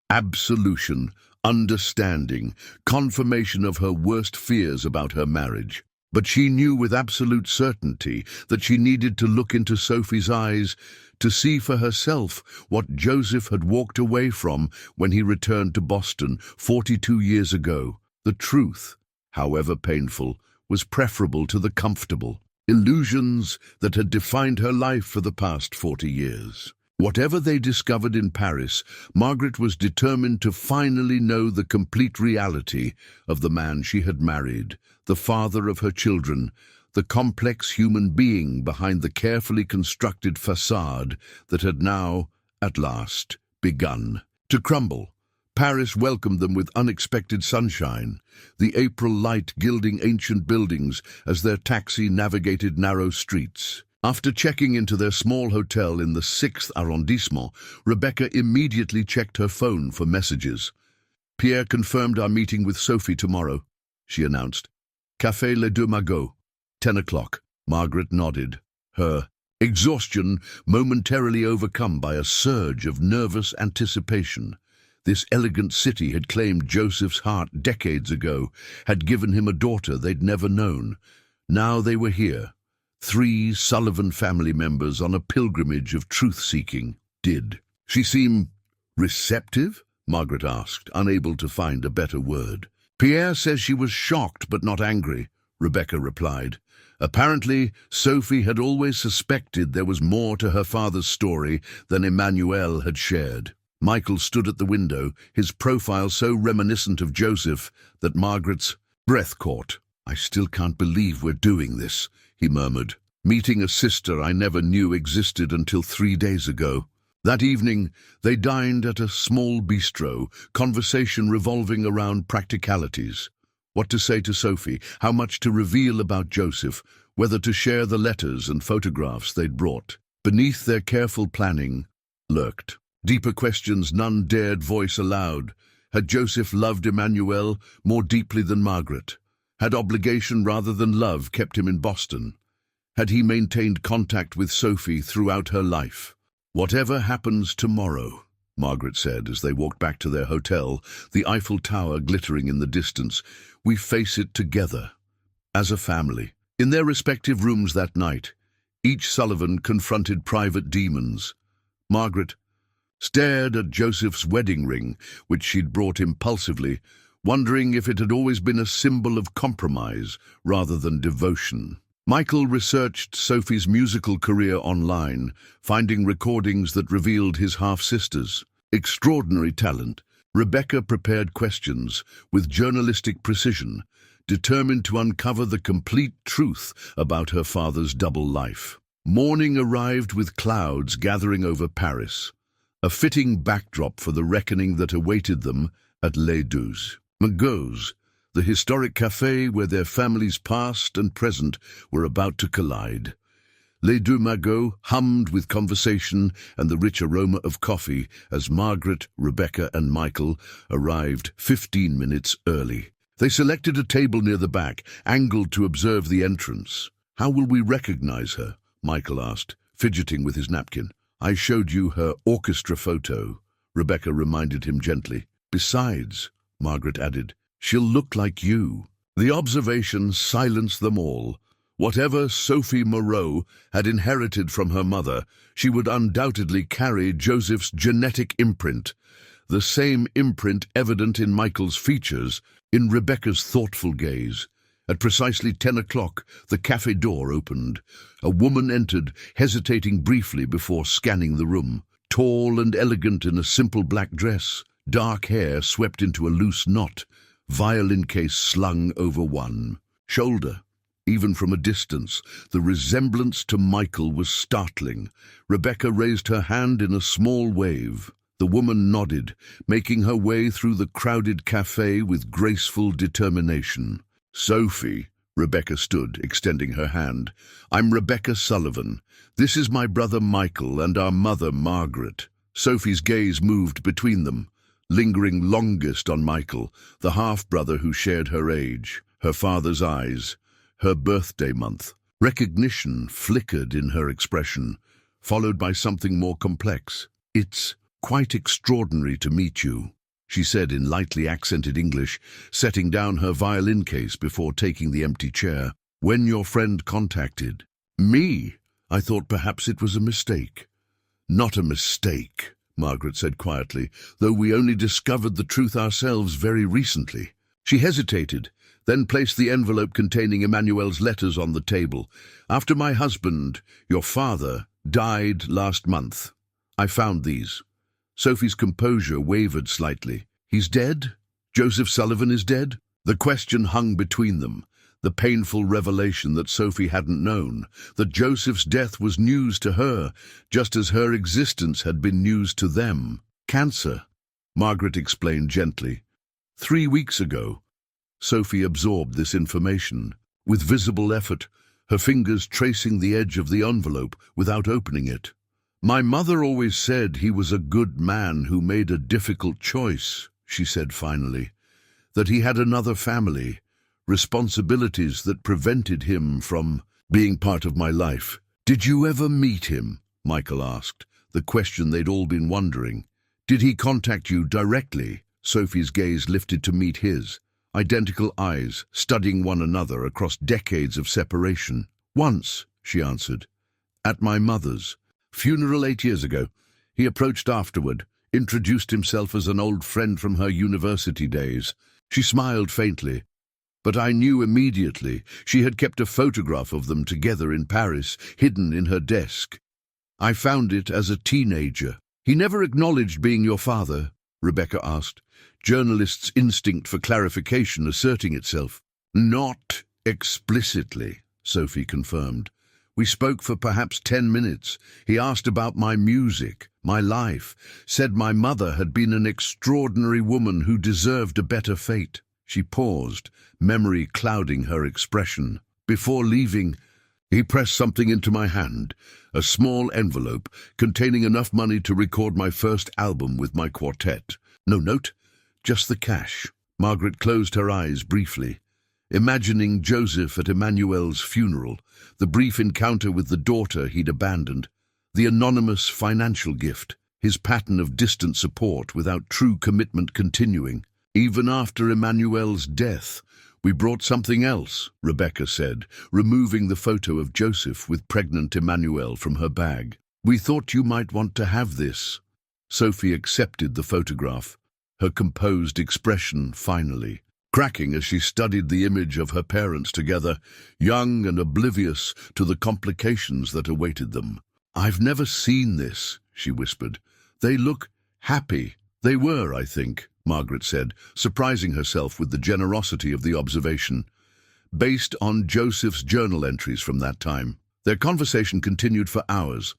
Absolution, understanding, confirmation of her worst fears about her marriage. But she knew with absolute certainty that she needed to look into Sophie's eyes to see for herself what Joseph had walked away from when he returned to Boston 42 years ago. The truth, however painful, was preferable to the comfortable illusions that had defined her life for the past 40 years. Whatever they discovered in Paris, Margaret was determined to finally know the complete reality of the man she had married, the father of her children, the complex human being behind the carefully constructed facade that had now, at last, begun to crumble. Paris welcomed them with unexpected sunshine, the April light gilding ancient buildings as their taxi navigated narrow streets. After checking into their small hotel in the 6th arrondissement, Rebecca immediately checked her phone for messages. "Pierre confirmed our meeting with Sophie tomorrow," she announced. "Café Les Deux Magots, 10 o'clock. Margaret nodded, her exhaustion momentarily overcome by a surge of nervous anticipation. This elegant city had claimed Joseph's heart decades ago, had given him a daughter they'd never known. Now they were here. 3 Sullivan family members on a pilgrimage of truth-seeking. Did she seem receptive? Margaret asked, unable to find a better word. "Pierre says she was shocked but not angry," Rebecca replied. Apparently, Sophie had always suspected there was more to her father's story than Emmanuel had shared. Michael stood at the window, his profile so reminiscent of Joseph that Margaret's breath caught. "I still can't believe we're doing this," he murmured. "Meeting a sister I never knew existed until 3 days ago." That evening, they dined at a small bistro, conversation revolving around practicalities. What to say to Sophie, how much to reveal about Joseph, whether to share the letters and photographs they'd brought. Beneath their careful planning lurked deeper questions none dared voice aloud. Had Joseph loved Emmanuel more deeply than Margaret? Had obligation rather than love kept him in Boston? Had he maintained contact with Sophie throughout her life? "Whatever happens tomorrow," Margaret said as they walked back to their hotel, the Eiffel Tower glittering in the distance, "we face it together, as a family." In their respective rooms that night, Each Sullivan confronted private demons. Margaret stared at Joseph's wedding ring, which she'd brought impulsively, wondering if it had always been a symbol of compromise rather than devotion. Michael researched Sophie's musical career online, finding recordings that revealed his half-sister's extraordinary talent. Rebecca prepared questions with journalistic precision, determined to uncover the complete truth about her father's double life. Morning arrived with clouds gathering over Paris, a fitting backdrop for the reckoning that awaited them at Les Deux Magots, the historic café where their families past and present were about to collide. Les Deux Magots hummed with conversation and the rich aroma of coffee as Margaret, Rebecca and Michael arrived 15 minutes early. They selected a table near the back, angled to observe the entrance. "How will we recognize her?" Michael asked, fidgeting with his napkin. "I showed you her orchestra photo," Rebecca reminded him gently. "Besides," Margaret added, "she'll look like you." The observation silenced them all. Whatever Sophie Moreau had inherited from her mother, she would undoubtedly carry Joseph's genetic imprint, the same imprint evident in Michael's features, in Rebecca's thoughtful gaze. At precisely 10 o'clock, the cafe door opened. A woman entered, hesitating briefly before scanning the room. Tall and elegant in a simple black dress, dark hair swept into a loose knot, violin case slung over one shoulder. Even from a distance, the resemblance to Michael was startling. Rebecca raised her hand in a small wave. The woman nodded, making her way through the crowded cafe with graceful determination. "Sophie," Rebecca stood, extending her hand. "I'm Rebecca Sullivan. This is my brother Michael and our mother Margaret." Sophie's gaze moved between them, lingering longest on Michael, the half-brother who shared her age, her father's eyes, her birthday month. Recognition flickered in her expression, followed by something more complex. "It's quite extraordinary to meet you," she said in lightly accented English, setting down her violin case before taking the empty chair. "When your friend contacted me, I thought perhaps it was a mistake." "Not a mistake," Margaret said quietly, "though we only discovered the truth ourselves very recently." She hesitated, then placed the envelope containing Emmanuel's letters on the table. "After my husband, your father, died last month, I found these." Sophie's composure wavered slightly. "He's dead? Joseph Sullivan is dead?" The question hung between them, the painful revelation that Sophie hadn't known, that Joseph's death was news to her, just as her existence had been news to them. "Cancer," Margaret explained gently. 3 weeks ago. Sophie absorbed this information. With visible effort, her fingers tracing the edge of the envelope without opening it. "My mother always said he was a good man who made a difficult choice," she said finally. "That he had another family, responsibilities that prevented him from being part of my life." "Did you ever meet him?" Michael asked, the question they'd all been wondering. "Did he contact you directly?" Sophie's gaze lifted to meet his, identical eyes studying one another across decades of separation. "Once," she answered. "At my mother's funeral 8 years ago. He approached afterward, introduced himself as an old friend from her university days." She smiled faintly. "But I knew immediately. She had kept a photograph of them together in Paris, hidden in her desk. I found it as a teenager." "He never acknowledged being your father?" Rebecca asked, journalist's instinct for clarification asserting itself. "Not explicitly," Sophie confirmed. "We spoke for perhaps 10 minutes. He asked about my music, my life, said my mother had been an extraordinary woman who deserved a better fate." She paused, memory clouding her expression. "Before leaving, he pressed something into my hand, a small envelope containing enough money to record my first album with my quartet. No note, just the cash." Margaret closed her eyes briefly, imagining Joseph at Emmanuel's funeral, the brief encounter with the daughter he'd abandoned, the anonymous financial gift, his pattern of distant support without true commitment continuing. Even after Emmanuel's death, "We brought something else," Rebecca said, removing the photo of Joseph with pregnant Emmanuel from her bag. "We thought you might want to have this." Sophie accepted the photograph, her composed expression finally cracking as she studied the image of her parents together, young and oblivious to the complications that awaited them. "I've never seen this," she whispered. "They look happy." "They were, I think," Margaret said, surprising herself with the generosity of the observation, based on Joseph's journal entries from that time. Their conversation continued for hours,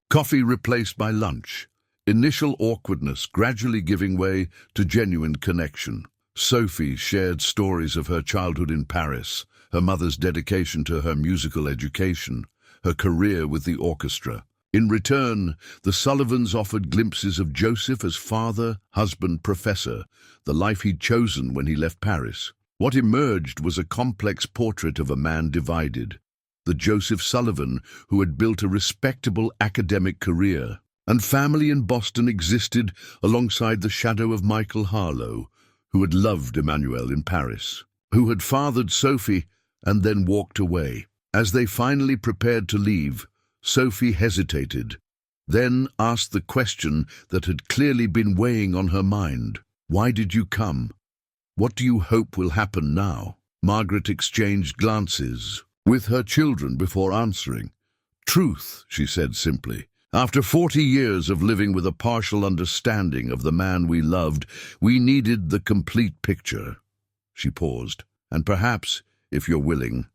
coffee replaced by lunch, initial awkwardness gradually giving way to genuine connection. Sophie shared stories of her childhood in Paris, her mother's dedication to her musical education, her career with the orchestra. In return, the Sullivans offered glimpses of Joseph as father, husband, professor, the life he'd chosen when he left Paris. What emerged was a complex portrait of a man divided, the Joseph Sullivan who had built a respectable academic career, and family in Boston existed alongside the shadow of Michael Harlow, who had loved Emmanuel in Paris, who had fathered Sophie and then walked away. As they finally prepared to leave, Sophie hesitated, then asked the question that had clearly been weighing on her mind. "Why did you come? What do you hope will happen now?" Margaret exchanged glances with her children before answering. "Truth," she said simply. "After 40 years of living with a partial understanding of the man we loved, we needed the complete picture." She paused. "And perhaps, if you're willing,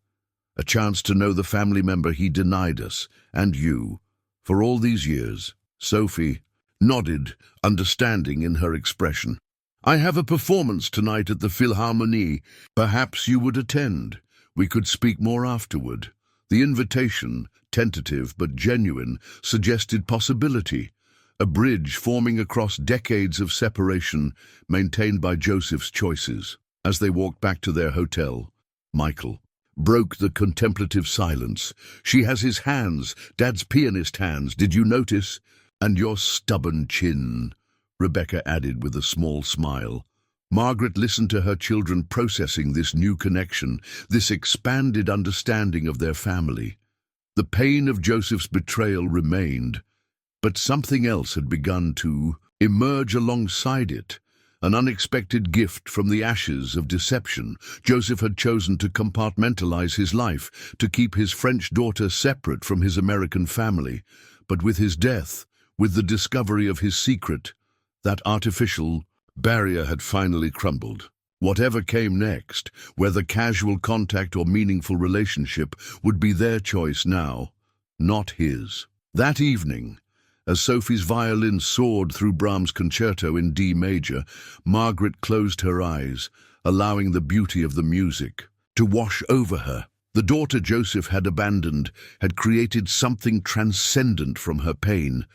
a chance to know the family member he denied us, and you, for all these years." Sophie nodded, understanding in her expression. "I have a performance tonight at the Philharmonie. Perhaps you would attend. We could speak more afterward." The invitation, tentative but genuine, suggested possibility, a bridge forming across decades of separation maintained by Joseph's choices. As they walked back to their hotel, Michael broke the contemplative silence. "She has his hands, Dad's pianist hands, did you notice? And your stubborn chin," Rebecca added with a small smile. Margaret listened to her children processing this new connection, this expanded understanding of their family. The pain of Joseph's betrayal remained, but something else had begun to emerge alongside it, an unexpected gift from the ashes of deception. Joseph had chosen to compartmentalize his life, to keep his French daughter separate from his American family. But with his death, with the discovery of his secret, that artificial barrier had finally crumbled. Whatever came next, whether casual contact or meaningful relationship, would be their choice now, not his. That evening, as Sophie's violin soared through Brahms' concerto in D major, Margaret closed her eyes, allowing the beauty of the music to wash over her. The daughter Joseph had abandoned had created something transcendent from her pain,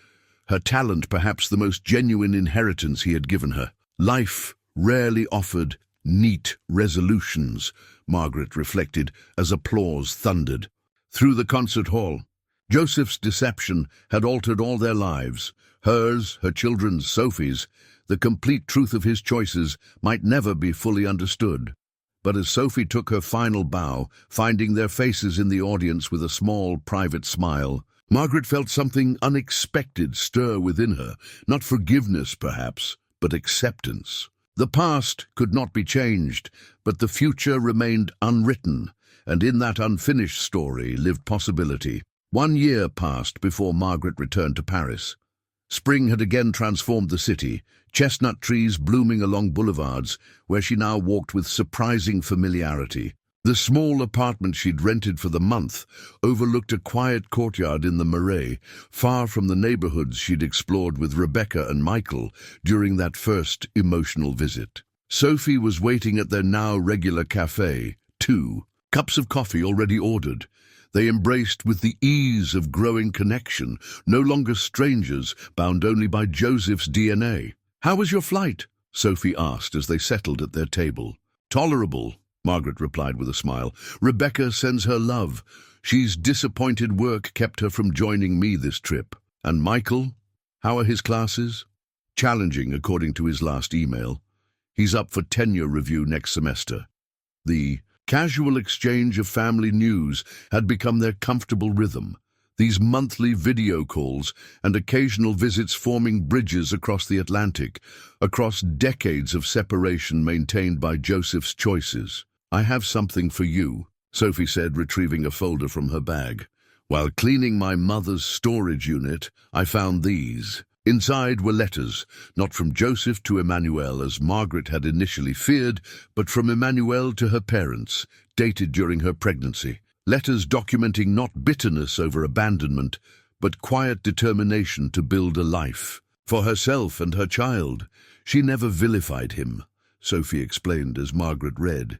her talent perhaps the most genuine inheritance he had given her. Life rarely offered neat resolutions, Margaret reflected as applause thundered through the concert hall. Joseph's deception had altered all their lives, hers, her children's, Sophie's. The complete truth of his choices might never be fully understood. But as Sophie took her final bow, finding their faces in the audience with a small, private smile, Margaret felt something unexpected stir within her, not forgiveness perhaps, but acceptance. The past could not be changed, but the future remained unwritten, and in that unfinished story lived possibility. 1 year passed before Margaret returned to Paris. Spring had again transformed the city, chestnut trees blooming along boulevards, where she now walked with surprising familiarity. The small apartment she'd rented for the month overlooked a quiet courtyard in the Marais, far from the neighborhoods she'd explored with Rebecca and Michael during that first emotional visit. Sophie was waiting at their now regular café, too, cups of coffee already ordered. They embraced with the ease of growing connection, no longer strangers, bound only by Joseph's DNA. "How was your flight?" Sophie asked as they settled at their table. "Tolerable," Margaret replied with a smile. "Rebecca sends her love. She's disappointed work kept her from joining me this trip." "And Michael? How are his classes?" "Challenging, according to his last email. He's up for tenure review next semester." The casual exchange of family news had become their comfortable rhythm, these monthly video calls and occasional visits forming bridges across the Atlantic, across decades of separation maintained by Joseph's choices. "I have something for you," Sophie said, retrieving a folder from her bag. "While cleaning my mother's storage unit, I found these." Inside were letters, not from Joseph to Emmanuel as Margaret had initially feared, but from Emmanuel to her parents, dated during her pregnancy. Letters documenting not bitterness over abandonment, but quiet determination to build a life. For herself and her child, she never vilified him, Sophie explained as Margaret read.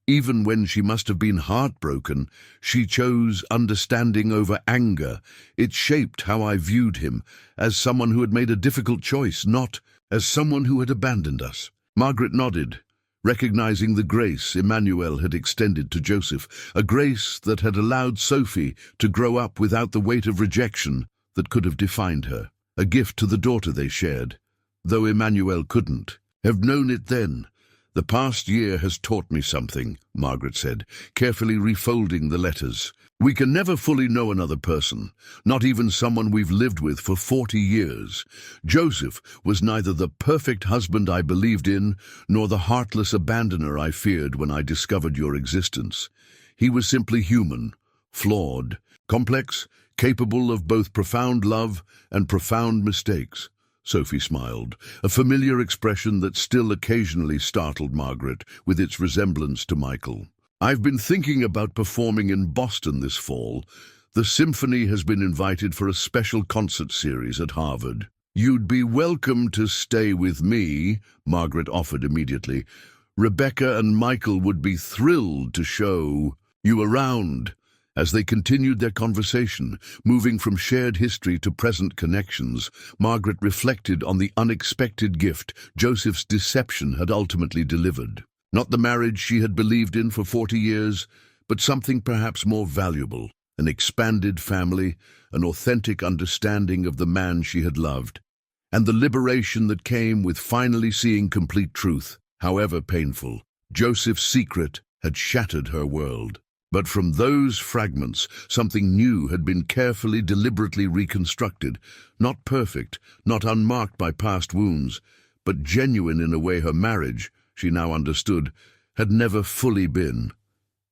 Even when she must have been heartbroken, she chose understanding over anger. It shaped how I viewed him, as someone who had made a difficult choice, not as someone who had abandoned us. Margaret nodded, recognizing the grace Emmanuel had extended to Joseph, a grace that had allowed Sophie to grow up without the weight of rejection that could have defined her. A gift to the daughter they shared, though Emmanuel couldn't have known it then. "The past year has taught me something," Margaret said, carefully refolding the letters. "We can never fully know another person, not even someone we've lived with for 40 years. Joseph was neither the perfect husband I believed in, nor the heartless abandoner I feared when I discovered your existence. He was simply human, flawed, complex, capable of both profound love and profound mistakes." Sophie smiled, a familiar expression that still occasionally startled Margaret with its resemblance to Michael. "I've been thinking about performing in Boston this fall. The symphony has been invited for a special concert series at Harvard. You'd be welcome to stay with me," Margaret offered immediately. "Rebecca and Michael would be thrilled to show you around." As they continued their conversation, moving from shared history to present connections, Margaret reflected on the unexpected gift Joseph's deception had ultimately delivered. Not the marriage she had believed in for 40 years, but something perhaps more valuable, an expanded family, an authentic understanding of the man she had loved, and the liberation that came with finally seeing complete truth, however painful. Joseph's secret had shattered her world. But from those fragments, something new had been carefully, deliberately reconstructed, not perfect, not unmarked by past wounds, but genuine in a way her marriage, she now understood, had never fully been.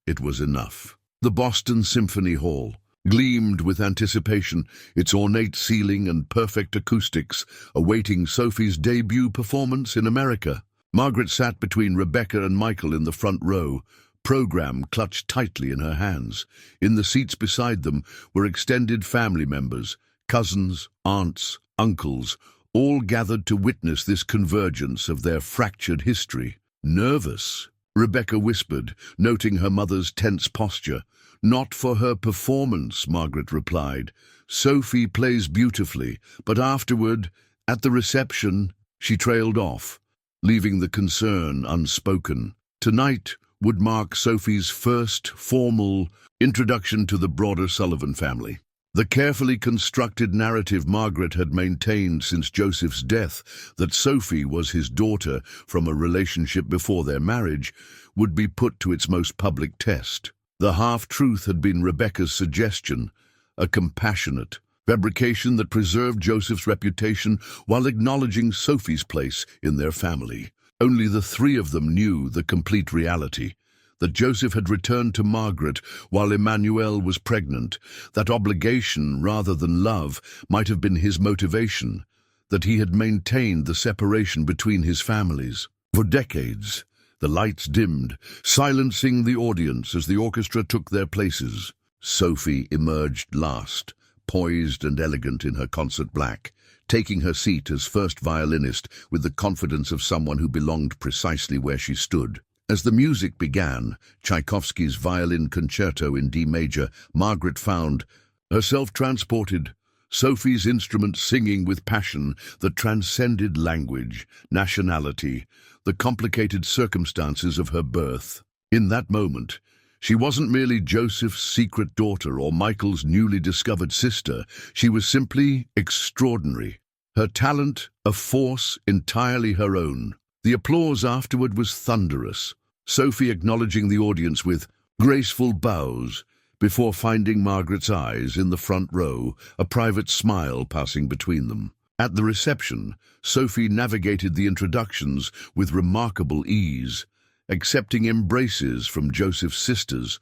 It was enough. The Boston Symphony Hall gleamed with anticipation, its ornate ceiling and perfect acoustics, awaiting Sophie's debut performance in America. Margaret sat between Rebecca and Michael in the front row, program clutched tightly in her hands. In the seats beside them were extended family members, cousins, aunts, uncles, all gathered to witness this convergence of their fractured history. "Nervous?" Rebecca whispered, noting her mother's tense posture. "Not for her performance," Margaret replied. "Sophie plays beautifully, but afterward, at the reception," she trailed off, leaving the concern unspoken. Tonight would mark Sophie's first formal introduction to the broader Sullivan family. The carefully constructed narrative Margaret had maintained since Joseph's death, that Sophie was his daughter from a relationship before their marriage, would be put to its most public test. The half-truth had been Rebecca's suggestion, a compassionate fabrication that preserved Joseph's reputation while acknowledging Sophie's place in their family. Only the three of them knew the complete reality, that Joseph had returned to Margaret while Emmanuel was pregnant, that obligation rather than love might have been his motivation, that he had maintained the separation between his families. For decades, the lights dimmed, silencing the audience as the orchestra took their places. Sophie emerged last, poised and elegant in her concert black, taking her seat as first violinist with the confidence of someone who belonged precisely where she stood. As the music began, Tchaikovsky's Violin Concerto in D major, Margaret found herself transported, Sophie's instrument singing with passion that transcended language, nationality, the complicated circumstances of her birth. In that moment, she wasn't merely Joseph's secret daughter or Michael's newly discovered sister. She was simply extraordinary. Her talent, a force entirely her own. The applause afterward was thunderous. Sophie acknowledging the audience with graceful bows before finding Margaret's eyes in the front row, a private smile passing between them. At the reception, Sophie navigated the introductions with remarkable ease, accepting embraces from Joseph's sisters,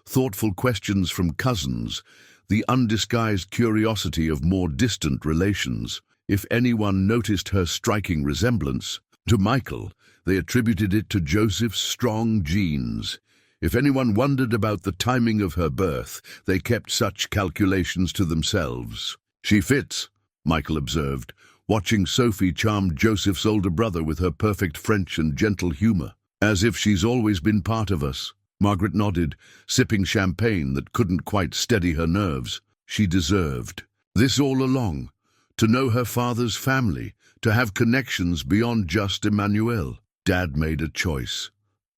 thoughtful questions from cousins, the undisguised curiosity of more distant relations. If anyone noticed her striking resemblance to Michael, they attributed it to Joseph's strong genes. If anyone wondered about the timing of her birth, they kept such calculations to themselves. "She fits," Michael observed, watching Sophie charm Joseph's older brother with her perfect French and gentle humor. "As if she's always been part of us." Margaret nodded, sipping champagne that couldn't quite steady her nerves. She deserved this all along, to know her father's family, to have connections beyond just Emmanuel. "Dad made a choice,"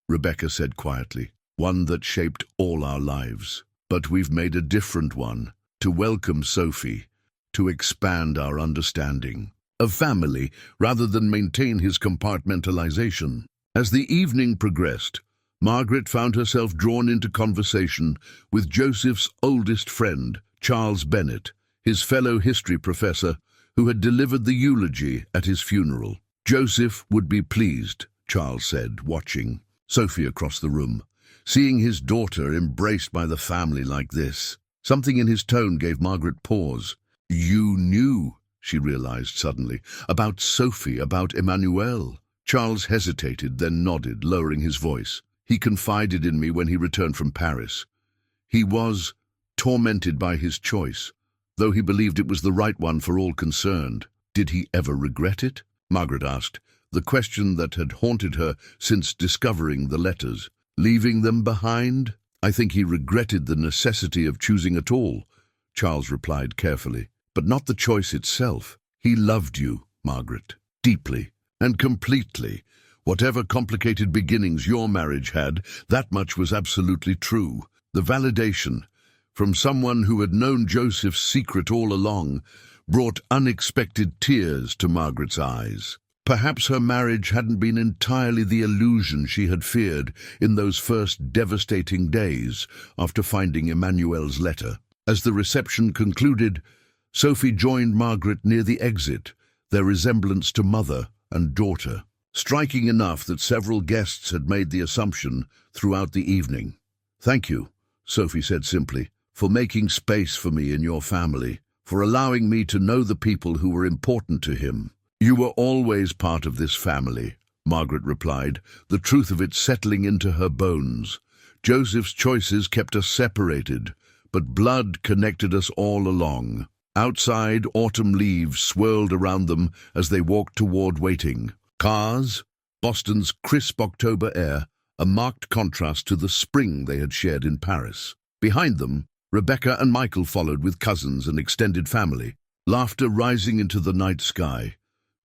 Rebecca said quietly, "one that shaped all our lives. But we've made a different one, to welcome Sophie, to expand our understanding of family rather than maintain his compartmentalization." As the evening progressed, Margaret found herself drawn into conversation with Joseph's oldest friend, Charles Bennett, his fellow history professor, who had delivered the eulogy at his funeral. "Joseph would be pleased," Charles said, watching Sophie across the room, seeing his daughter embraced by the family like this. Something in his tone gave Margaret pause. "You knew," she realized suddenly, "about Sophie, about Emmanuel." Charles hesitated, then nodded, lowering his voice. "He confided in me when he returned from Paris. He was tormented by his choice, though he believed it was the right one for all concerned." "Did he ever regret it?" Margaret asked, the question that had haunted her since discovering the letters. "Leaving them behind? I think he regretted the necessity of choosing at all," Charles replied carefully. "But not the choice itself. He loved you, Margaret, deeply and completely. Whatever complicated beginnings your marriage had, that much was absolutely true. The validation from someone who had known Joseph's secret all along brought unexpected tears to Margaret's eyes. Perhaps her marriage hadn't been entirely the illusion she had feared in those first devastating days after finding Emmanuel's letter. As the reception concluded, Sophie joined Margaret near the exit, their resemblance to mother and daughter, striking enough that several guests had made the assumption throughout the evening. "Thank you," Sophie said simply, "for making space for me in your family, for allowing me to know the people who were important to him." "You were always part of this family," Margaret replied, the truth of it settling into her bones. "Joseph's choices kept us separated, but blood connected us all along." Outside, autumn leaves swirled around them as they walked toward waiting. Cars, Boston's crisp October air, a marked contrast to the spring they had shared in Paris. Behind them, Rebecca and Michael followed with cousins and extended family, laughter rising into the night sky.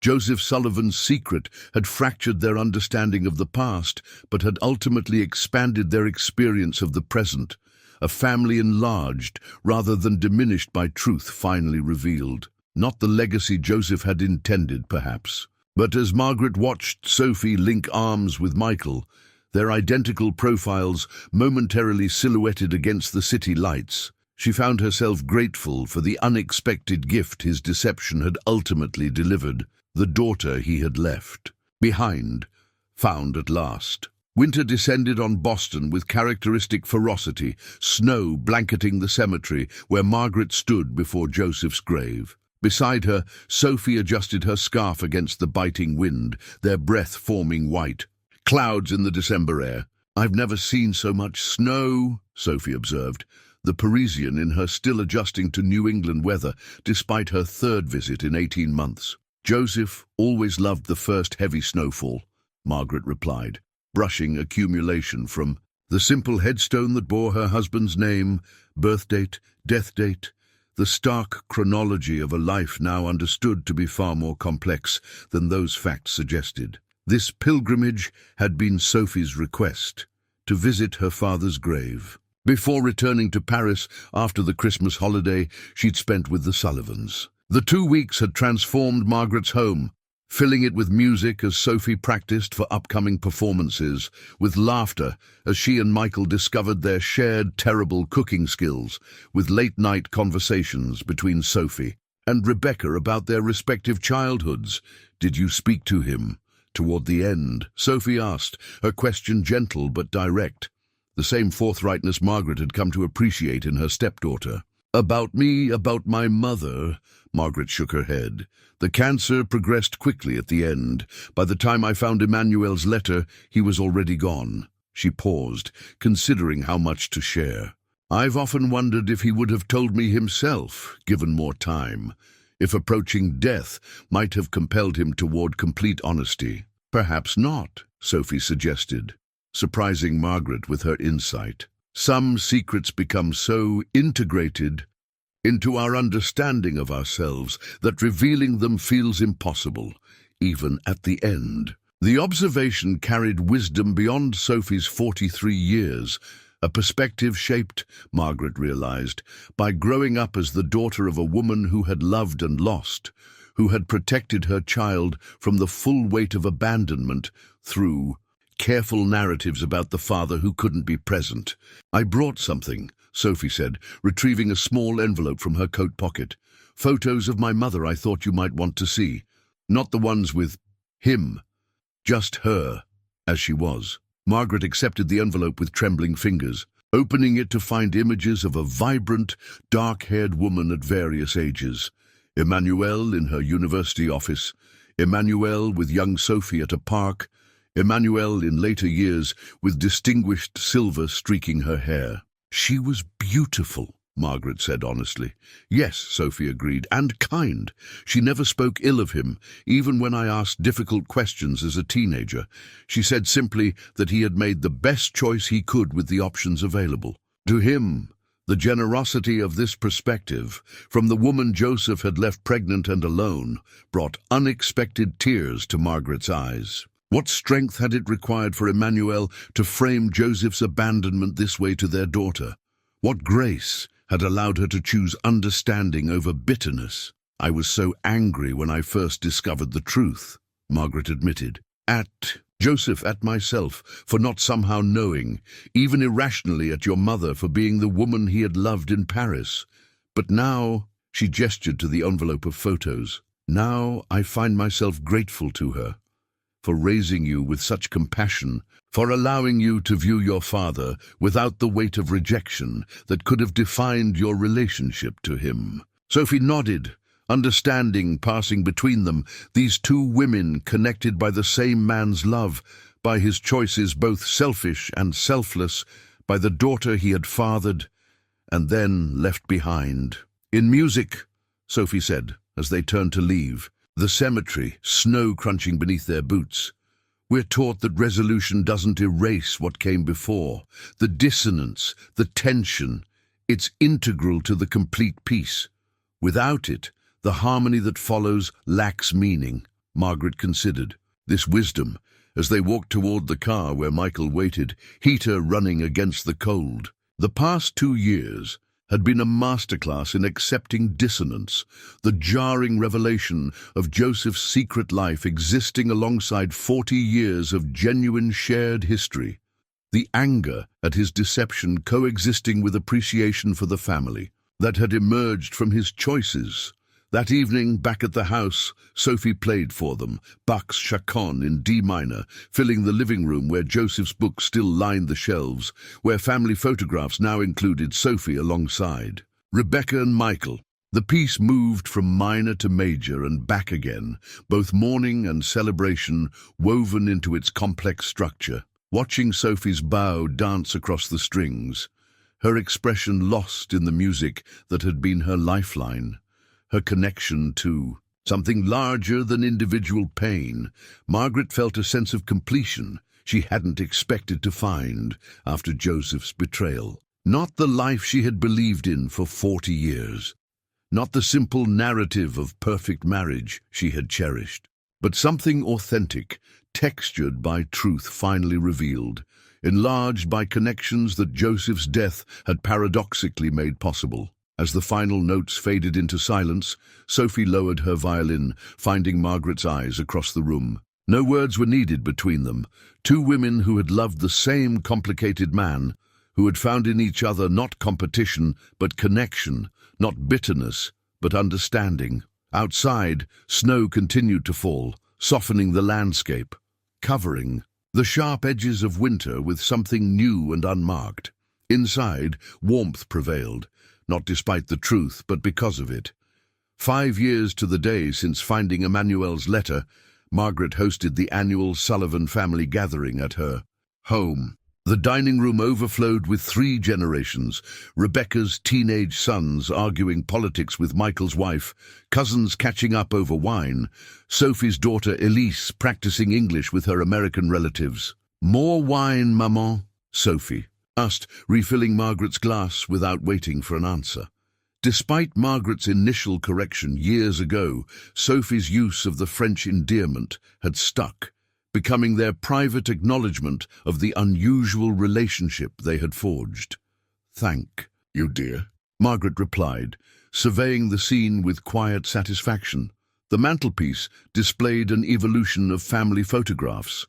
Joseph Sullivan's secret had fractured their understanding of the past, but had ultimately expanded their experience of the present. A family enlarged, rather than diminished by truth finally revealed. Not the legacy Joseph had intended, perhaps. But as Margaret watched Sophie link arms with Michael, their identical profiles momentarily silhouetted against the city lights, she found herself grateful for the unexpected gift his deception had ultimately delivered, the daughter he had left behind, found at last. Winter descended on Boston with characteristic ferocity, snow blanketing the cemetery where Margaret stood before Joseph's grave. Beside her, Sophie adjusted her scarf against the biting wind, their breath forming white clouds in the December air. "I've never seen so much snow," Sophie observed, the Parisian in her still adjusting to New England weather despite her third visit in 18 months. "Joseph always loved the first heavy snowfall," Margaret replied, brushing accumulation from the simple headstone that bore her husband's name, birth date, death date, the stark chronology of a life now understood to be far more complex than those facts suggested. This pilgrimage had been Sophie's request, to visit her father's grave. Before returning to Paris after the Christmas holiday she'd spent with the Sullivans. The 2 weeks had transformed Margaret's home, filling it with music as Sophie practiced for upcoming performances, with laughter as she and Michael discovered their shared terrible cooking skills, with late-night conversations between Sophie and Rebecca about their respective childhoods. "Did you speak to him?" Toward the end, Sophie asked, her question gentle but direct, the same forthrightness Margaret had come to appreciate in her stepdaughter. "About me, about my mother," Margaret shook her head. "The cancer progressed quickly at the end. By the time I found Emmanuel's letter, he was already gone." She paused, considering how much to share. "I've often wondered if he would have told me himself, given more time. If approaching death might have compelled him toward complete honesty." "Perhaps not," Sophie suggested, surprising Margaret with her insight. "Some secrets become so integrated into our understanding of ourselves that revealing them feels impossible, even at the end." The observation carried wisdom beyond Sophie's 43 years, a perspective shaped, Margaret realized, by growing up as the daughter of a woman who had loved and lost, who had protected her child from the full weight of abandonment through careful narratives about the father who couldn't be present. "I brought something," Sophie said, retrieving a small envelope from her coat pocket. "Photos of my mother I thought you might want to see. Not the ones with him, just her, as she was." Margaret accepted the envelope with trembling fingers, opening it to find images of a vibrant, dark-haired woman at various ages. Emmanuel in her university office, Emmanuel with young Sophie at a park, Emmanuel in later years with distinguished silver streaking her hair. "She was beautiful," Margaret said honestly. "Yes," Sophie agreed, "and kind. She never spoke ill of him, even when I asked difficult questions as a teenager. She said simply that he had made the best choice he could with the options available." To him, the generosity of this perspective, from the woman Joseph had left pregnant and alone, brought unexpected tears to Margaret's eyes. What strength had it required for Emmanuel to frame Joseph's abandonment this way to their daughter? What grace had allowed her to choose understanding over bitterness? "I was so angry when I first discovered the truth," Margaret admitted. "At Joseph, at myself, for not somehow knowing, even irrationally at your mother for being the woman he had loved in Paris. But now," she gestured to the envelope of photos, "now I find myself grateful to her for raising you with such compassion, for allowing you to view your father without the weight of rejection that could have defined your relationship to him." Sophie nodded, understanding passing between them, these two women connected by the same man's love, by his choices both selfish and selfless, by the daughter he had fathered and then left behind. "In music," Sophie said as they turned to leave, the cemetery, snow crunching beneath their boots, "we're taught that resolution doesn't erase what came before. The dissonance, the tension, it's integral to the complete piece. Without it, the harmony that follows lacks meaning." Margaret considered this wisdom as they walked toward the car where Michael waited, heater running against the cold. The past 2 years had been a masterclass in accepting dissonance, the jarring revelation of Joseph's secret life existing alongside 40 years of genuine shared history, the anger at his deception coexisting with appreciation for the family that had emerged from his choices. That evening, back at the house, Sophie played for them, Bach's Chaconne in D minor, filling the living room where Joseph's books still lined the shelves, where family photographs now included Sophie alongside Rebecca and Michael. The piece moved from minor to major and back again, both mourning and celebration woven into its complex structure. Watching Sophie's bow dance across the strings, her expression lost in the music that had been her lifeline, her connection to something larger than individual pain, Margaret felt a sense of completion she hadn't expected to find after Joseph's betrayal. Not the life she had believed in for 40 years, not the simple narrative of perfect marriage she had cherished, but something authentic, textured by truth finally revealed, enlarged by connections that Joseph's death had paradoxically made possible. As the final notes faded into silence, Sophie lowered her violin, finding Margaret's eyes across the room. No words were needed between them. Two women who had loved the same complicated man, who had found in each other not competition, but connection, not bitterness, but understanding. Outside, snow continued to fall, softening the landscape, covering the sharp edges of winter with something new and unmarked. Inside, warmth prevailed, not despite the truth, but because of it. 5 years to the day since finding Emmanuel's letter, Margaret hosted the annual Sullivan family gathering at her home. The dining room overflowed with 3 generations: Rebecca's teenage sons arguing politics with Michael's wife, cousins catching up over wine, Sophie's daughter Elise practicing English with her American relatives. "More wine, maman?" Sophie asked, refilling Margaret's glass without waiting for an answer. Despite Margaret's initial correction years ago, Sophie's use of the French endearment had stuck, becoming their private acknowledgement of the unusual relationship they had forged. "Thank you, dear," Margaret replied, surveying the scene with quiet satisfaction. The mantelpiece displayed an evolution of family photographs: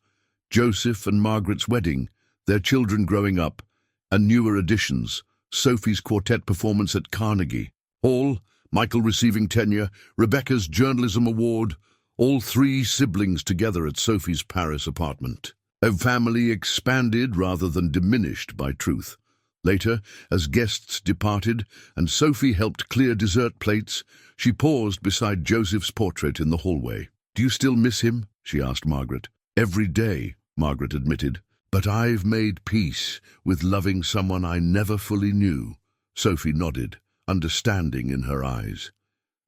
Joseph and Margaret's wedding, their children growing up, and newer additions: Sophie's quartet performance at Carnegie Hall, Michael receiving tenure, Rebecca's journalism award, all 3 siblings together at Sophie's Paris apartment. A family expanded rather than diminished by truth. Later, as guests departed and Sophie helped clear dessert plates, she paused beside Joseph's portrait in the hallway. "Do you still miss him?" she asked Margaret. "Every day," Margaret admitted. "But I've made peace with loving someone I never fully knew." Sophie nodded, understanding in her eyes.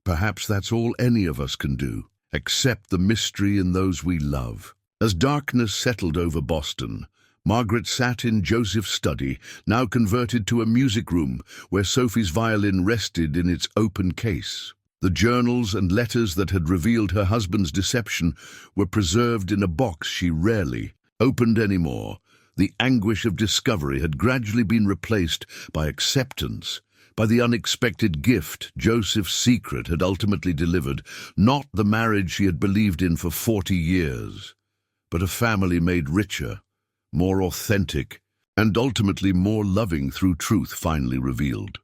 "Perhaps that's all any of us can do. Accept the mystery in those we love." As darkness settled over Boston, Margaret sat in Joseph's study, now converted to a music room, where Sophie's violin rested in its open case. The journals and letters that had revealed her husband's deception were preserved in a box she rarely opened anymore. The anguish of discovery had gradually been replaced by acceptance, by the unexpected gift Joseph's secret had ultimately delivered, not the marriage she had believed in for 40 years, but a family made richer, more authentic, and ultimately more loving through truth finally revealed.